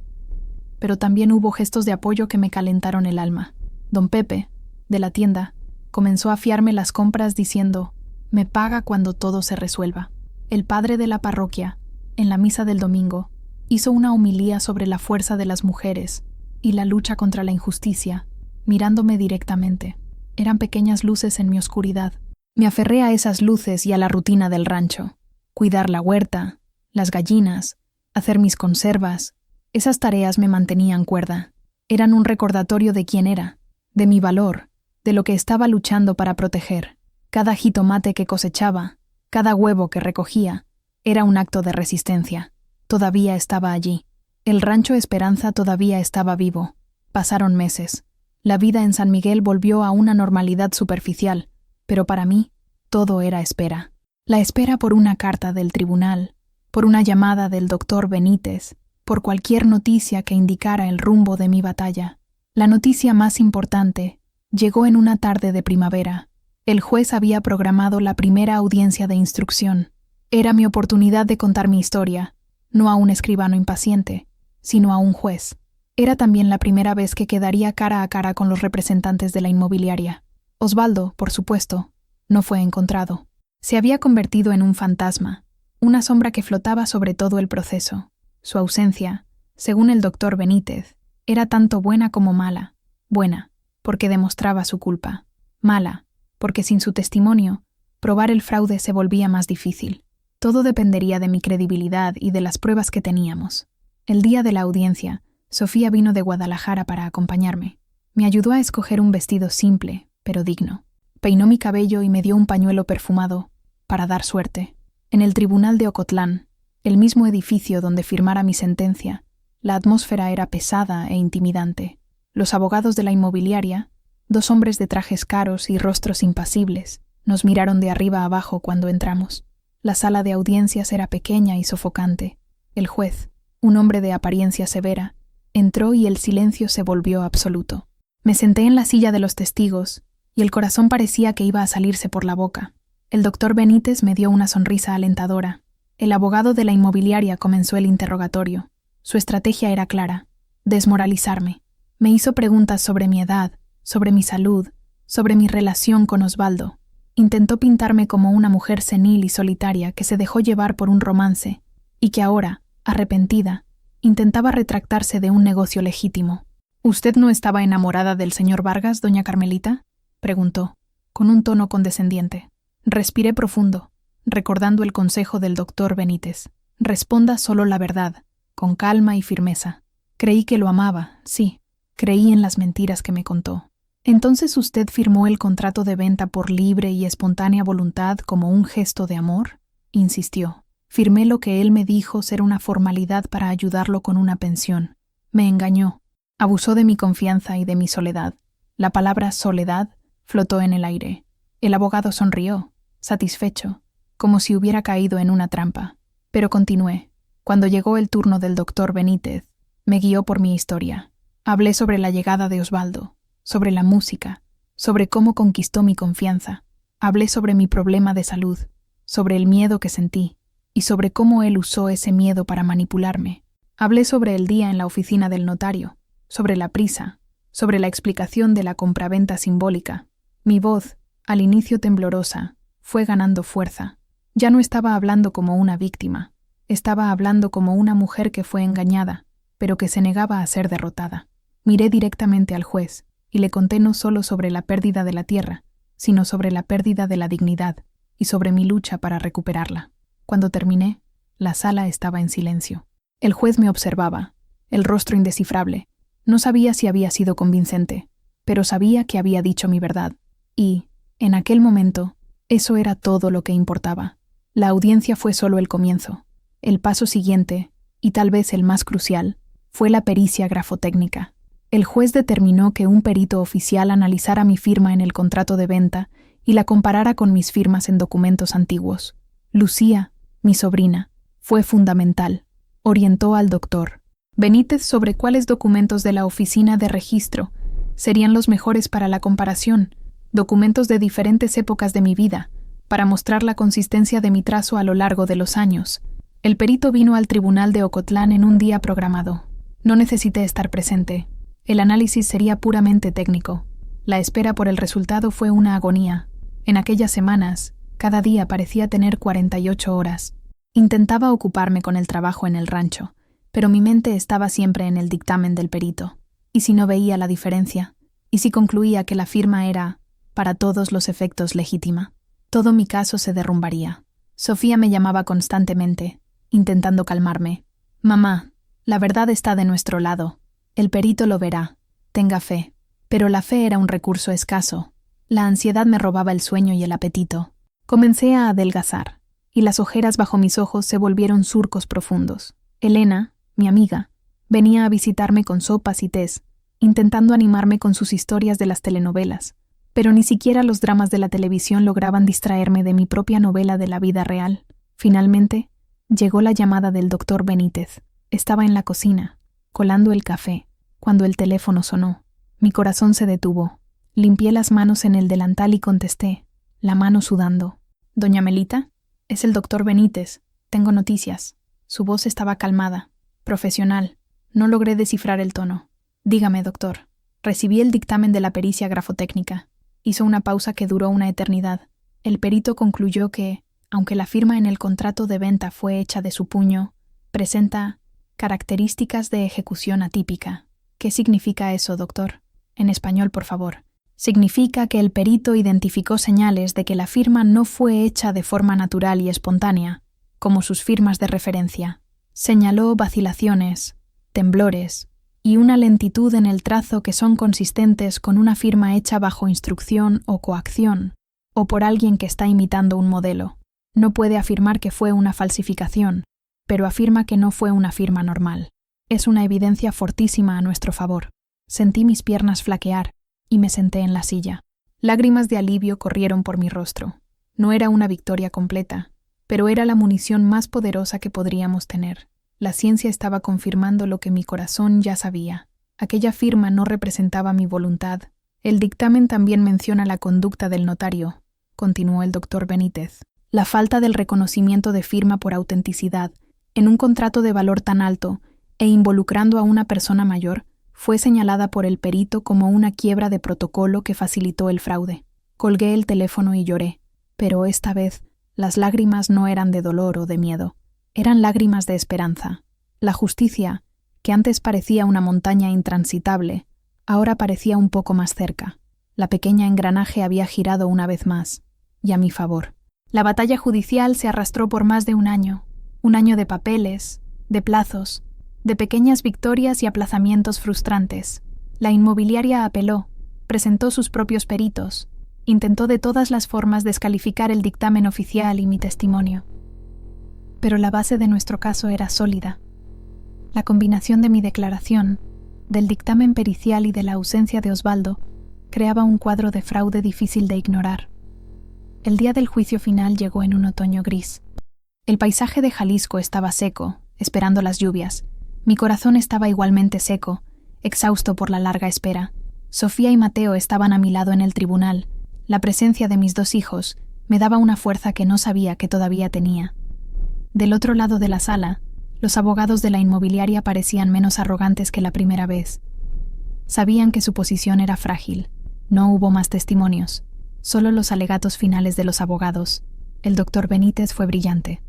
pero también hubo gestos de apoyo que me calentaron el alma. Don Pepe, de la tienda, comenzó a fiarme las compras diciendo: «Me paga cuando todo se resuelva». El padre de la parroquia, en la misa del domingo, hizo una homilía sobre la fuerza de las mujeres y la lucha contra la injusticia, mirándome directamente. Eran pequeñas luces en mi oscuridad. Me aferré a esas luces y a la rutina del rancho. Cuidar la huerta, las gallinas, hacer mis conservas. Esas tareas me mantenían cuerda. Eran un recordatorio de quién era, de mi valor, de lo que estaba luchando para proteger. Cada jitomate que cosechaba, cada huevo que recogía, era un acto de resistencia. Todavía estaba allí. El rancho Esperanza todavía estaba vivo. Pasaron meses. La vida en San Miguel volvió a una normalidad superficial, pero para mí, todo era espera. La espera por una carta del tribunal, por una llamada del doctor Benítez, por cualquier noticia que indicara el rumbo de mi batalla. La noticia más importante llegó en una tarde de primavera. El juez había programado la primera audiencia de instrucción. Era mi oportunidad de contar mi historia, no a un escribano impaciente, sino a un juez. Era también la primera vez que quedaría cara a cara con los representantes de la inmobiliaria. Osvaldo, por supuesto, no fue encontrado. Se había convertido en un fantasma, una sombra que flotaba sobre todo el proceso. Su ausencia, según el doctor Benítez, era tanto buena como mala. Buena, porque demostraba su culpa. Mala, porque sin su testimonio, probar el fraude se volvía más difícil. Todo dependería de mi credibilidad y de las pruebas que teníamos. El día de la audiencia, Sofía vino de Guadalajara para acompañarme. Me ayudó a escoger un vestido simple, pero digno. Peinó mi cabello y me dio un pañuelo perfumado, para dar suerte. En el tribunal de Ocotlán, el mismo edificio donde firmara mi sentencia, la atmósfera era pesada e intimidante. Los abogados de la inmobiliaria, 2 hombres de trajes caros y rostros impasibles, nos miraron de arriba a abajo cuando entramos. La sala de audiencias era pequeña y sofocante. El juez, un hombre de apariencia severa, entró y el silencio se volvió absoluto. Me senté en la silla de los testigos y el corazón parecía que iba a salirse por la boca. El doctor Benítez me dio una sonrisa alentadora. El abogado de la inmobiliaria comenzó el interrogatorio. Su estrategia era clara: desmoralizarme. Me hizo preguntas sobre mi edad, sobre mi salud, sobre mi relación con Osvaldo. Intentó pintarme como una mujer senil y solitaria que se dejó llevar por un romance y que ahora, arrepentida, intentaba retractarse de un negocio legítimo. ¿Usted no estaba enamorada del señor Vargas, doña Carmelita?, preguntó, con un tono condescendiente. Respiré profundo, recordando el consejo del doctor Benítez. Responda solo la verdad, con calma y firmeza. Creí que lo amaba, sí. Creí en las mentiras que me contó. ¿Entonces usted firmó el contrato de venta por libre y espontánea voluntad como un gesto de amor?, insistió. Firmé lo que él me dijo ser una formalidad para ayudarlo con una pensión. Me engañó. Abusó de mi confianza y de mi soledad. La palabra soledad flotó en el aire. El abogado sonrió, satisfecho, como si hubiera caído en una trampa. Pero continué. Cuando llegó el turno del doctor Benítez, me guió por mi historia. Hablé sobre la llegada de Osvaldo, sobre la música, sobre cómo conquistó mi confianza. Hablé sobre mi problema de salud, sobre el miedo que sentí, y sobre cómo él usó ese miedo para manipularme. Hablé sobre el día en la oficina del notario, sobre la prisa, sobre la explicación de la compraventa simbólica. Mi voz, al inicio temblorosa, fue ganando fuerza. Ya no estaba hablando como una víctima, estaba hablando como una mujer que fue engañada, pero que se negaba a ser derrotada. Miré directamente al juez, y le conté no solo sobre la pérdida de la tierra, sino sobre la pérdida de la dignidad y sobre mi lucha para recuperarla. Cuando terminé, la sala estaba en silencio. El juez me observaba, el rostro indescifrable. No sabía si había sido convincente, pero sabía que había dicho mi verdad. Y, en aquel momento, eso era todo lo que importaba. La audiencia fue solo el comienzo. El paso siguiente, y tal vez el más crucial, fue la pericia grafotécnica. El juez determinó que un perito oficial analizara mi firma en el contrato de venta y la comparara con mis firmas en documentos antiguos. Lucía, mi sobrina, fue fundamental. Orientó al doctor Benítez sobre cuáles documentos de la oficina de registro serían los mejores para la comparación, documentos de diferentes épocas de mi vida, para mostrar la consistencia de mi trazo a lo largo de los años. El perito vino al tribunal de Ocotlán en un día programado. No necesité estar presente. El análisis sería puramente técnico. La espera por el resultado fue una agonía. En aquellas semanas, cada día parecía tener 48 horas. Intentaba ocuparme con el trabajo en el rancho, pero mi mente estaba siempre en el dictamen del perito. ¿Y si no veía la diferencia? ¿Y si concluía que la firma era, para todos los efectos, legítima? Todo mi caso se derrumbaría. Sofía me llamaba constantemente, intentando calmarme. «Mamá, la verdad está de nuestro lado. El perito lo verá. Tenga fe». Pero la fe era un recurso escaso. La ansiedad me robaba el sueño y el apetito. Comencé a adelgazar, y las ojeras bajo mis ojos se volvieron surcos profundos. Elena, mi amiga, venía a visitarme con sopas y tés, intentando animarme con sus historias de las telenovelas, pero ni siquiera los dramas de la televisión lograban distraerme de mi propia novela de la vida real. Finalmente, llegó la llamada del doctor Benítez. Estaba en la cocina, colando el café, cuando el teléfono sonó. Mi corazón se detuvo. Limpié las manos en el delantal y contesté, la mano sudando. «¿Doña Melita? Es el doctor Benítez. Tengo noticias». Su voz estaba calmada, profesional. No logré descifrar el tono. «Dígame, doctor». Recibí el dictamen de la pericia grafotécnica. Hizo una pausa que duró una eternidad. El perito concluyó que, aunque la firma en el contrato de venta fue hecha de su puño, presenta características de ejecución atípica. ¿Qué significa eso, doctor? En español, por favor. Significa que el perito identificó señales de que la firma no fue hecha de forma natural y espontánea, como sus firmas de referencia. Señaló vacilaciones, temblores y una lentitud en el trazo que son consistentes con una firma hecha bajo instrucción o coacción, o por alguien que está imitando un modelo. No puede afirmar que fue una falsificación, pero afirma que no fue una firma normal. Es una evidencia fortísima a nuestro favor. Sentí mis piernas flaquear y me senté en la silla. Lágrimas de alivio corrieron por mi rostro. No era una victoria completa, pero era la munición más poderosa que podríamos tener. La ciencia estaba confirmando lo que mi corazón ya sabía. Aquella firma no representaba mi voluntad. El dictamen también menciona la conducta del notario, continuó el doctor Benítez. La falta del reconocimiento de firma por autenticidad en un contrato de valor tan alto e involucrando a una persona mayor Fue señalada por el perito como una quiebra de protocolo que facilitó el fraude. Colgué el teléfono y lloré, pero esta vez las lágrimas no eran de dolor o de miedo, eran lágrimas de esperanza. La justicia, que antes parecía una montaña intransitable, ahora parecía un poco más cerca. La pequeña engranaje había girado una vez más, y a mi favor. La batalla judicial se arrastró por más de un año de papeles, de plazos, de pequeñas victorias y aplazamientos frustrantes. La inmobiliaria apeló, presentó sus propios peritos, intentó de todas las formas descalificar el dictamen oficial y mi testimonio. Pero la base de nuestro caso era sólida. La combinación de mi declaración, del dictamen pericial y de la ausencia de Osvaldo creaba un cuadro de fraude difícil de ignorar. El día del juicio final llegó en un otoño gris. El paisaje de Jalisco estaba seco, esperando las lluvias. Mi corazón estaba igualmente seco, exhausto por la larga espera. Sofía y Mateo estaban a mi lado en el tribunal. La presencia de mis 2 hijos me daba una fuerza que no sabía que todavía tenía. Del otro lado de la sala, los abogados de la inmobiliaria parecían menos arrogantes que la primera vez. Sabían que su posición era frágil. No hubo más testimonios, solo los alegatos finales de los abogados. El doctor Benítez fue brillante.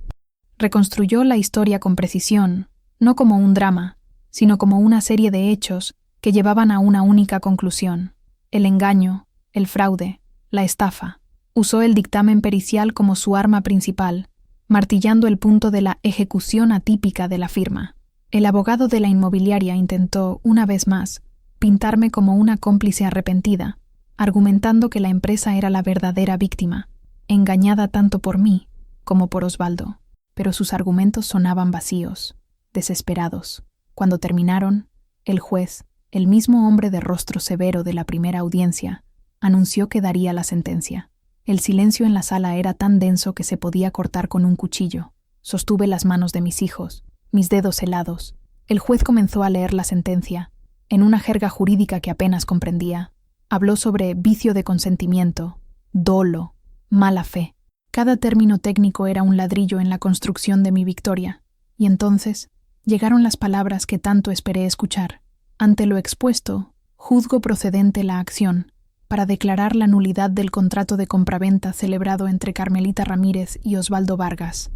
Reconstruyó la historia con precisión, no como un drama, sino como una serie de hechos que llevaban a una única conclusión: el engaño, el fraude, la estafa. Usó el dictamen pericial como su arma principal, martillando el punto de la ejecución atípica de la firma. El abogado de la inmobiliaria intentó, una vez más, pintarme como una cómplice arrepentida, argumentando que la empresa era la verdadera víctima, engañada tanto por mí como por Osvaldo. Pero sus argumentos sonaban vacíos, desesperados. Cuando terminaron, el juez, el mismo hombre de rostro severo de la primera audiencia, anunció que daría la sentencia. El silencio en la sala era tan denso que se podía cortar con un cuchillo. Sostuve las manos de mis hijos, mis dedos helados. El juez comenzó a leer la sentencia, en una jerga jurídica que apenas comprendía. Habló sobre vicio de consentimiento, dolo, mala fe. Cada término técnico era un ladrillo en la construcción de mi victoria. Y entonces llegaron las palabras que tanto esperé escuchar. Ante lo expuesto, juzgo procedente la acción para declarar la nulidad del contrato de compraventa celebrado entre Carmelita Ramírez y Osvaldo Vargas,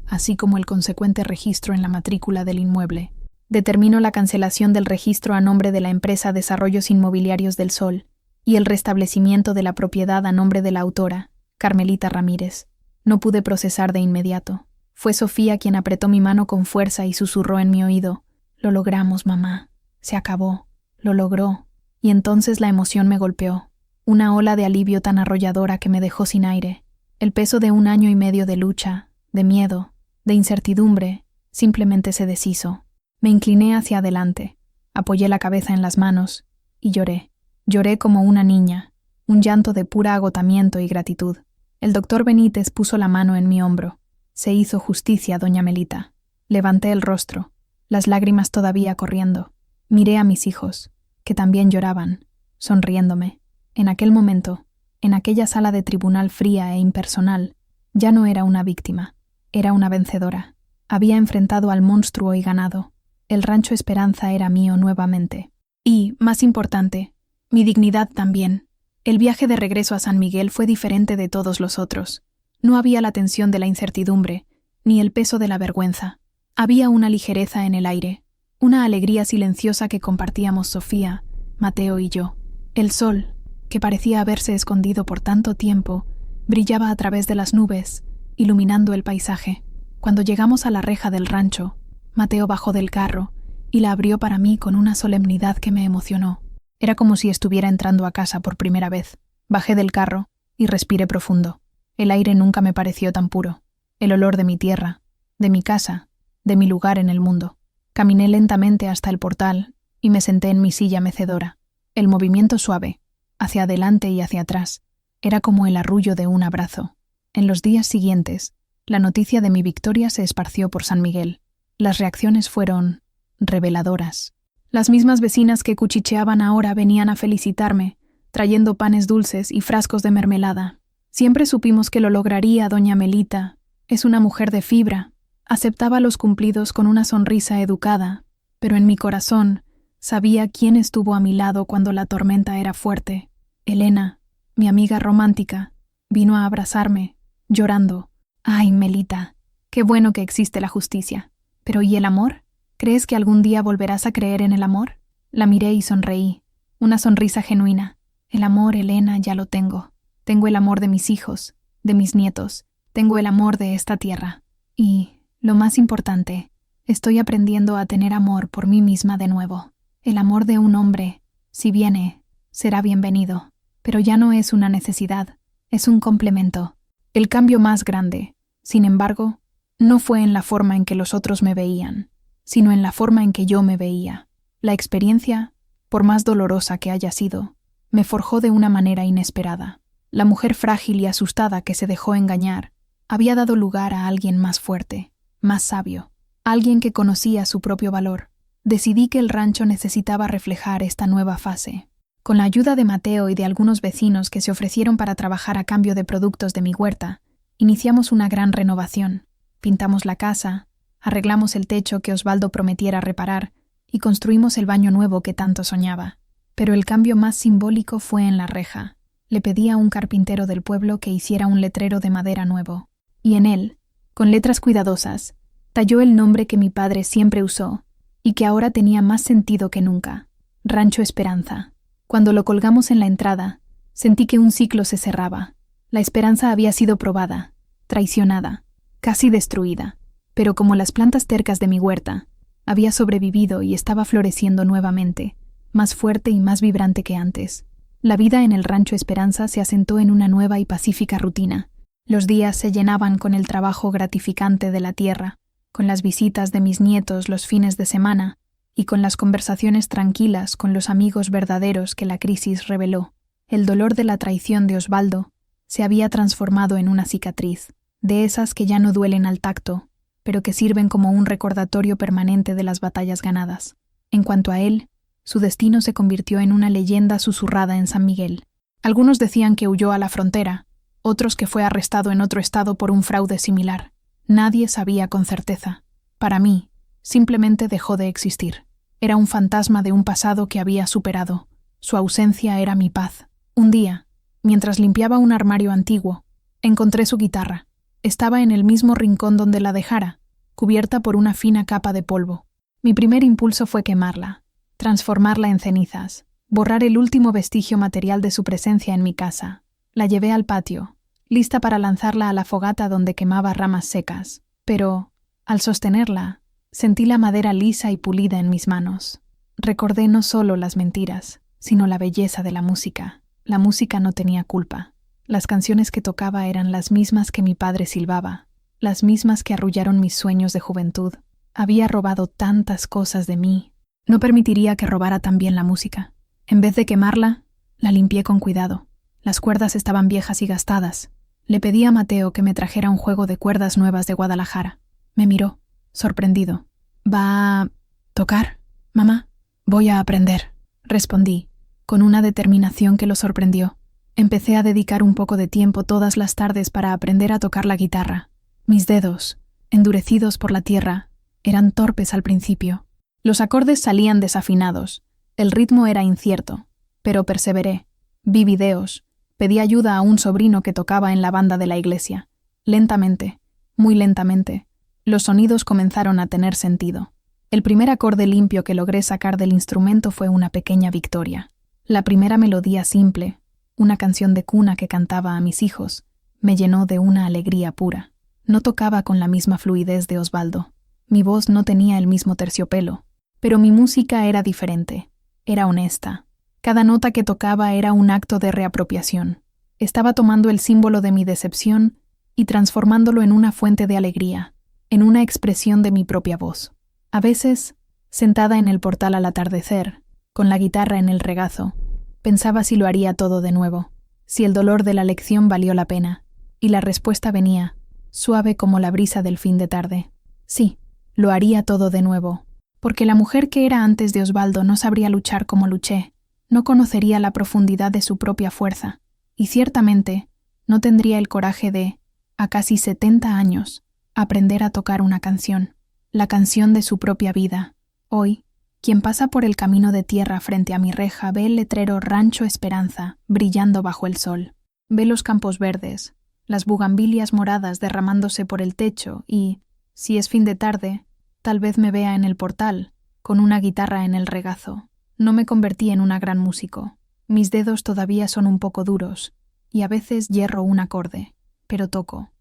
así como el consecuente registro en la matrícula del inmueble. Determino la cancelación del registro a nombre de la empresa Desarrollos Inmobiliarios del Sol y el restablecimiento de la propiedad a nombre de la autora, Carmelita Ramírez. No pude procesar de inmediato. Fue Sofía quien apretó mi mano con fuerza y susurró en mi oído: «Lo logramos, mamá. Se acabó. Lo logró». Y entonces la emoción me golpeó. Una ola de alivio tan arrolladora que me dejó sin aire. El peso de 1 año y medio de lucha, de miedo, de incertidumbre, simplemente se deshizo. Me incliné hacia adelante, apoyé la cabeza en las manos y lloré. Lloré como una niña, un llanto de pura agotamiento y gratitud. El doctor Benítez puso la mano en mi hombro. Se hizo justicia, doña Melita. Levanté el rostro, las lágrimas todavía corriendo. Miré a mis hijos, que también lloraban, sonriéndome. En aquel momento, en aquella sala de tribunal fría e impersonal, ya no era una víctima, era una vencedora. Había enfrentado al monstruo y ganado. El rancho Esperanza era mío nuevamente. Y, más importante, mi dignidad también. El viaje de regreso a San Miguel fue diferente de todos los otros. No había la tensión de la incertidumbre, ni el peso de la vergüenza. Había una ligereza en el aire, una alegría silenciosa que compartíamos Sofía, Mateo y yo. El sol, que parecía haberse escondido por tanto tiempo, brillaba a través de las nubes, iluminando el paisaje. Cuando llegamos a la reja del rancho, Mateo bajó del carro y la abrió para mí con una solemnidad que me emocionó. Era como si estuviera entrando a casa por primera vez. Bajé del carro y respiré profundo. El aire nunca me pareció tan puro. El olor de mi tierra, de mi casa, de mi lugar en el mundo. Caminé lentamente hasta el portal y me senté en mi silla mecedora. El movimiento suave, hacia adelante y hacia atrás, era como el arrullo de un abrazo. En los días siguientes, la noticia de mi victoria se esparció por San Miguel. Las reacciones fueron reveladoras. Las mismas vecinas que cuchicheaban ahora venían a felicitarme, trayendo panes dulces y frascos de mermelada. Siempre supimos que lo lograría, doña Melita. Es una mujer de fibra. Aceptaba los cumplidos con una sonrisa educada, pero en mi corazón Sabía quién estuvo a mi lado cuando la tormenta era fuerte. Elena, mi amiga romántica, vino a abrazarme, llorando. Ay, Melita, qué bueno que existe la justicia. Pero ¿y el amor? ¿Crees que algún día volverás a creer en el amor? La miré y sonreí, una sonrisa genuina. El amor, Elena, ya lo tengo. Tengo el amor de mis hijos, de mis nietos. Tengo el amor de esta tierra. Y, lo más importante, estoy aprendiendo a tener amor por mí misma de nuevo. El amor de un hombre, si viene, será bienvenido. Pero ya no es una necesidad, es un complemento. El cambio más grande, sin embargo, no fue en la forma en que los otros me veían, sino en la forma en que yo me veía. La experiencia, por más dolorosa que haya sido, me forjó de una manera inesperada. La mujer frágil y asustada que se dejó engañar había dado lugar a alguien más fuerte, más sabio, alguien que conocía su propio valor. Decidí que el rancho necesitaba reflejar esta nueva fase. Con la ayuda de Mateo y de algunos vecinos que se ofrecieron para trabajar a cambio de productos de mi huerta, iniciamos una gran renovación. Pintamos la casa, arreglamos el techo que Osvaldo prometiera reparar y construimos el baño nuevo que tanto soñaba. Pero el cambio más simbólico fue en la reja. Le pedí a un carpintero del pueblo que hiciera un letrero de madera nuevo, y en él, con letras cuidadosas, talló el nombre que mi padre siempre usó y que ahora tenía más sentido que nunca: Rancho Esperanza. Cuando lo colgamos en la entrada, sentí que un ciclo se cerraba. La esperanza había sido probada, traicionada, casi destruida, pero como las plantas tercas de mi huerta, había sobrevivido y estaba floreciendo nuevamente, más fuerte y más vibrante que antes. La vida en el Rancho Esperanza se asentó en una nueva y pacífica rutina. Los días se llenaban con el trabajo gratificante de la tierra, con las visitas de mis nietos los fines de semana y con las conversaciones tranquilas con los amigos verdaderos que la crisis reveló. El dolor de la traición de Osvaldo se había transformado en una cicatriz, de esas que ya no duelen al tacto, pero que sirven como un recordatorio permanente de las batallas ganadas. En cuanto a él, su destino se convirtió en una leyenda susurrada en San Miguel. Algunos decían que huyó a la frontera, otros que fue arrestado en otro estado por un fraude similar. Nadie sabía con certeza. Para mí, simplemente dejó de existir. Era un fantasma de un pasado que había superado. Su ausencia era mi paz. Un día, mientras limpiaba un armario antiguo, encontré su guitarra. Estaba en el mismo rincón donde la dejara, cubierta por una fina capa de polvo. Mi primer impulso fue quemarla, transformarla en cenizas, borrar el último vestigio material de su presencia en mi casa. La llevé al patio, lista para lanzarla a la fogata donde quemaba ramas secas. Pero, al sostenerla, sentí la madera lisa y pulida en mis manos. Recordé no solo las mentiras, sino la belleza de la música. La música no tenía culpa. Las canciones que tocaba eran las mismas que mi padre silbaba, las mismas que arrullaron mis sueños de juventud. Había robado tantas cosas de mí. No permitiría que robara también la música. En vez de quemarla, la limpié con cuidado. Las cuerdas estaban viejas y gastadas. Le pedí a Mateo que me trajera un juego de cuerdas nuevas de Guadalajara. Me miró, sorprendido. ¿Va a tocar, mamá? Voy a aprender, respondí, con una determinación que lo sorprendió. Empecé a dedicar un poco de tiempo todas las tardes para aprender a tocar la guitarra. Mis dedos, endurecidos por la tierra, eran torpes al principio. Los acordes salían desafinados, el ritmo era incierto, pero perseveré. Vi videos, pedí ayuda a un sobrino que tocaba en la banda de la iglesia. Lentamente, muy lentamente, los sonidos comenzaron a tener sentido. El primer acorde limpio que logré sacar del instrumento fue una pequeña victoria. La primera melodía simple, una canción de cuna que cantaba a mis hijos, me llenó de una alegría pura. No tocaba con la misma fluidez de Osvaldo. Mi voz no tenía el mismo terciopelo, pero mi música era diferente, era honesta. Cada nota que tocaba era un acto de reapropiación. Estaba tomando el símbolo de mi decepción y transformándolo en una fuente de alegría, en una expresión de mi propia voz. A veces, sentada en el portal al atardecer, con la guitarra en el regazo, pensaba si lo haría todo de nuevo, si el dolor de la lección valió la pena, y la respuesta venía, suave como la brisa del fin de tarde. Sí, lo haría todo de nuevo, porque la mujer que era antes de Osvaldo no sabría luchar como luché, no conocería la profundidad de su propia fuerza, y ciertamente no tendría el coraje de, a casi 70 años, aprender a tocar una canción, la canción de su propia vida. Hoy, Quien pasa por el camino de tierra frente a mi reja ve el letrero Rancho Esperanza brillando bajo el sol. Ve los campos verdes, las bugambilias moradas derramándose por el techo y, si es fin de tarde, tal vez me vea en el portal, con una guitarra en el regazo. No me convertí en una gran músico. Mis dedos todavía son un poco duros, y a veces hierro un acorde, pero toco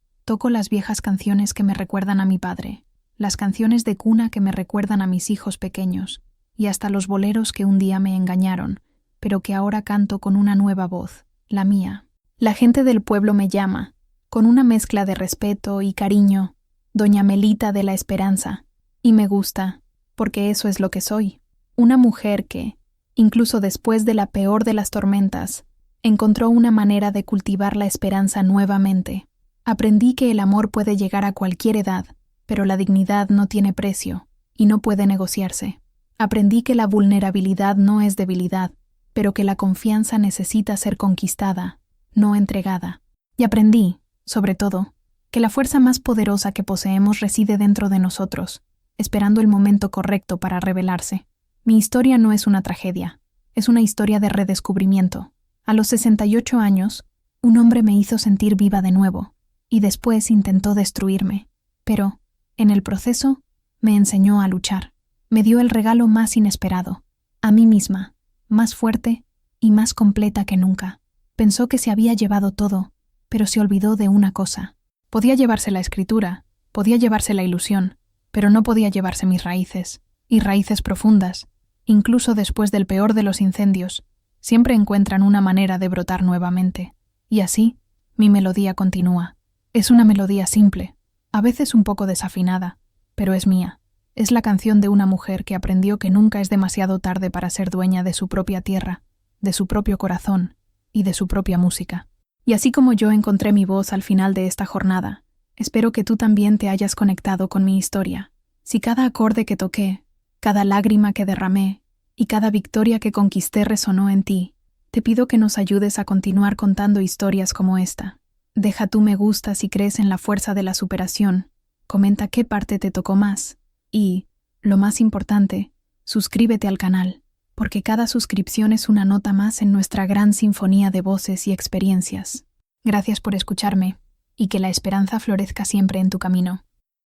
las viejas canciones que me recuerdan a mi padre, las canciones de cuna que me recuerdan a mis hijos pequeños, y hasta los boleros que un día me engañaron, pero que ahora canto con una nueva voz, la mía. La gente del pueblo me llama, con una mezcla de respeto y cariño, Doña Melita de la Esperanza, y me gusta, porque eso es lo que soy, una mujer que, incluso después de la peor de las tormentas, encontró una manera de cultivar la esperanza nuevamente. Aprendí que el amor puede llegar a cualquier edad, pero la dignidad no tiene precio y no puede negociarse. Aprendí que la vulnerabilidad no es debilidad, pero que la confianza necesita ser conquistada, no entregada. Y aprendí, sobre todo, que la fuerza más poderosa que poseemos reside dentro de nosotros, esperando el momento correcto para revelarse. Mi historia no es una tragedia, es una historia de redescubrimiento. A los 68 años, un hombre me hizo sentir viva de nuevo, y después intentó destruirme. Pero, en el proceso, me enseñó a luchar. Me dio el regalo más inesperado, a mí misma, más fuerte y más completa que nunca. Pensó que se había llevado todo, pero se olvidó de una cosa. Podía llevarse la escritura, podía llevarse la ilusión, pero no podía llevarse mis raíces, y raíces profundas, incluso después del peor de los incendios, siempre encuentran una manera de brotar nuevamente. Y así, mi melodía continúa. Es una melodía simple, a veces un poco desafinada, pero es mía. Es la canción de una mujer que aprendió que nunca es demasiado tarde para ser dueña de su propia tierra, de su propio corazón y de su propia música. Y así como yo encontré mi voz al final de esta jornada, espero que tú también te hayas conectado con mi historia. Si cada acorde que toqué, cada lágrima que derramé y cada victoria que conquisté resonó en ti, te pido que nos ayudes a continuar contando historias como esta. Deja tu me gusta si crees en la fuerza de la superación, comenta qué parte te tocó más y, lo más importante, suscríbete al canal, porque cada suscripción es una nota más en nuestra gran sinfonía de voces y experiencias. Gracias por escucharme y que la esperanza florezca siempre en tu camino.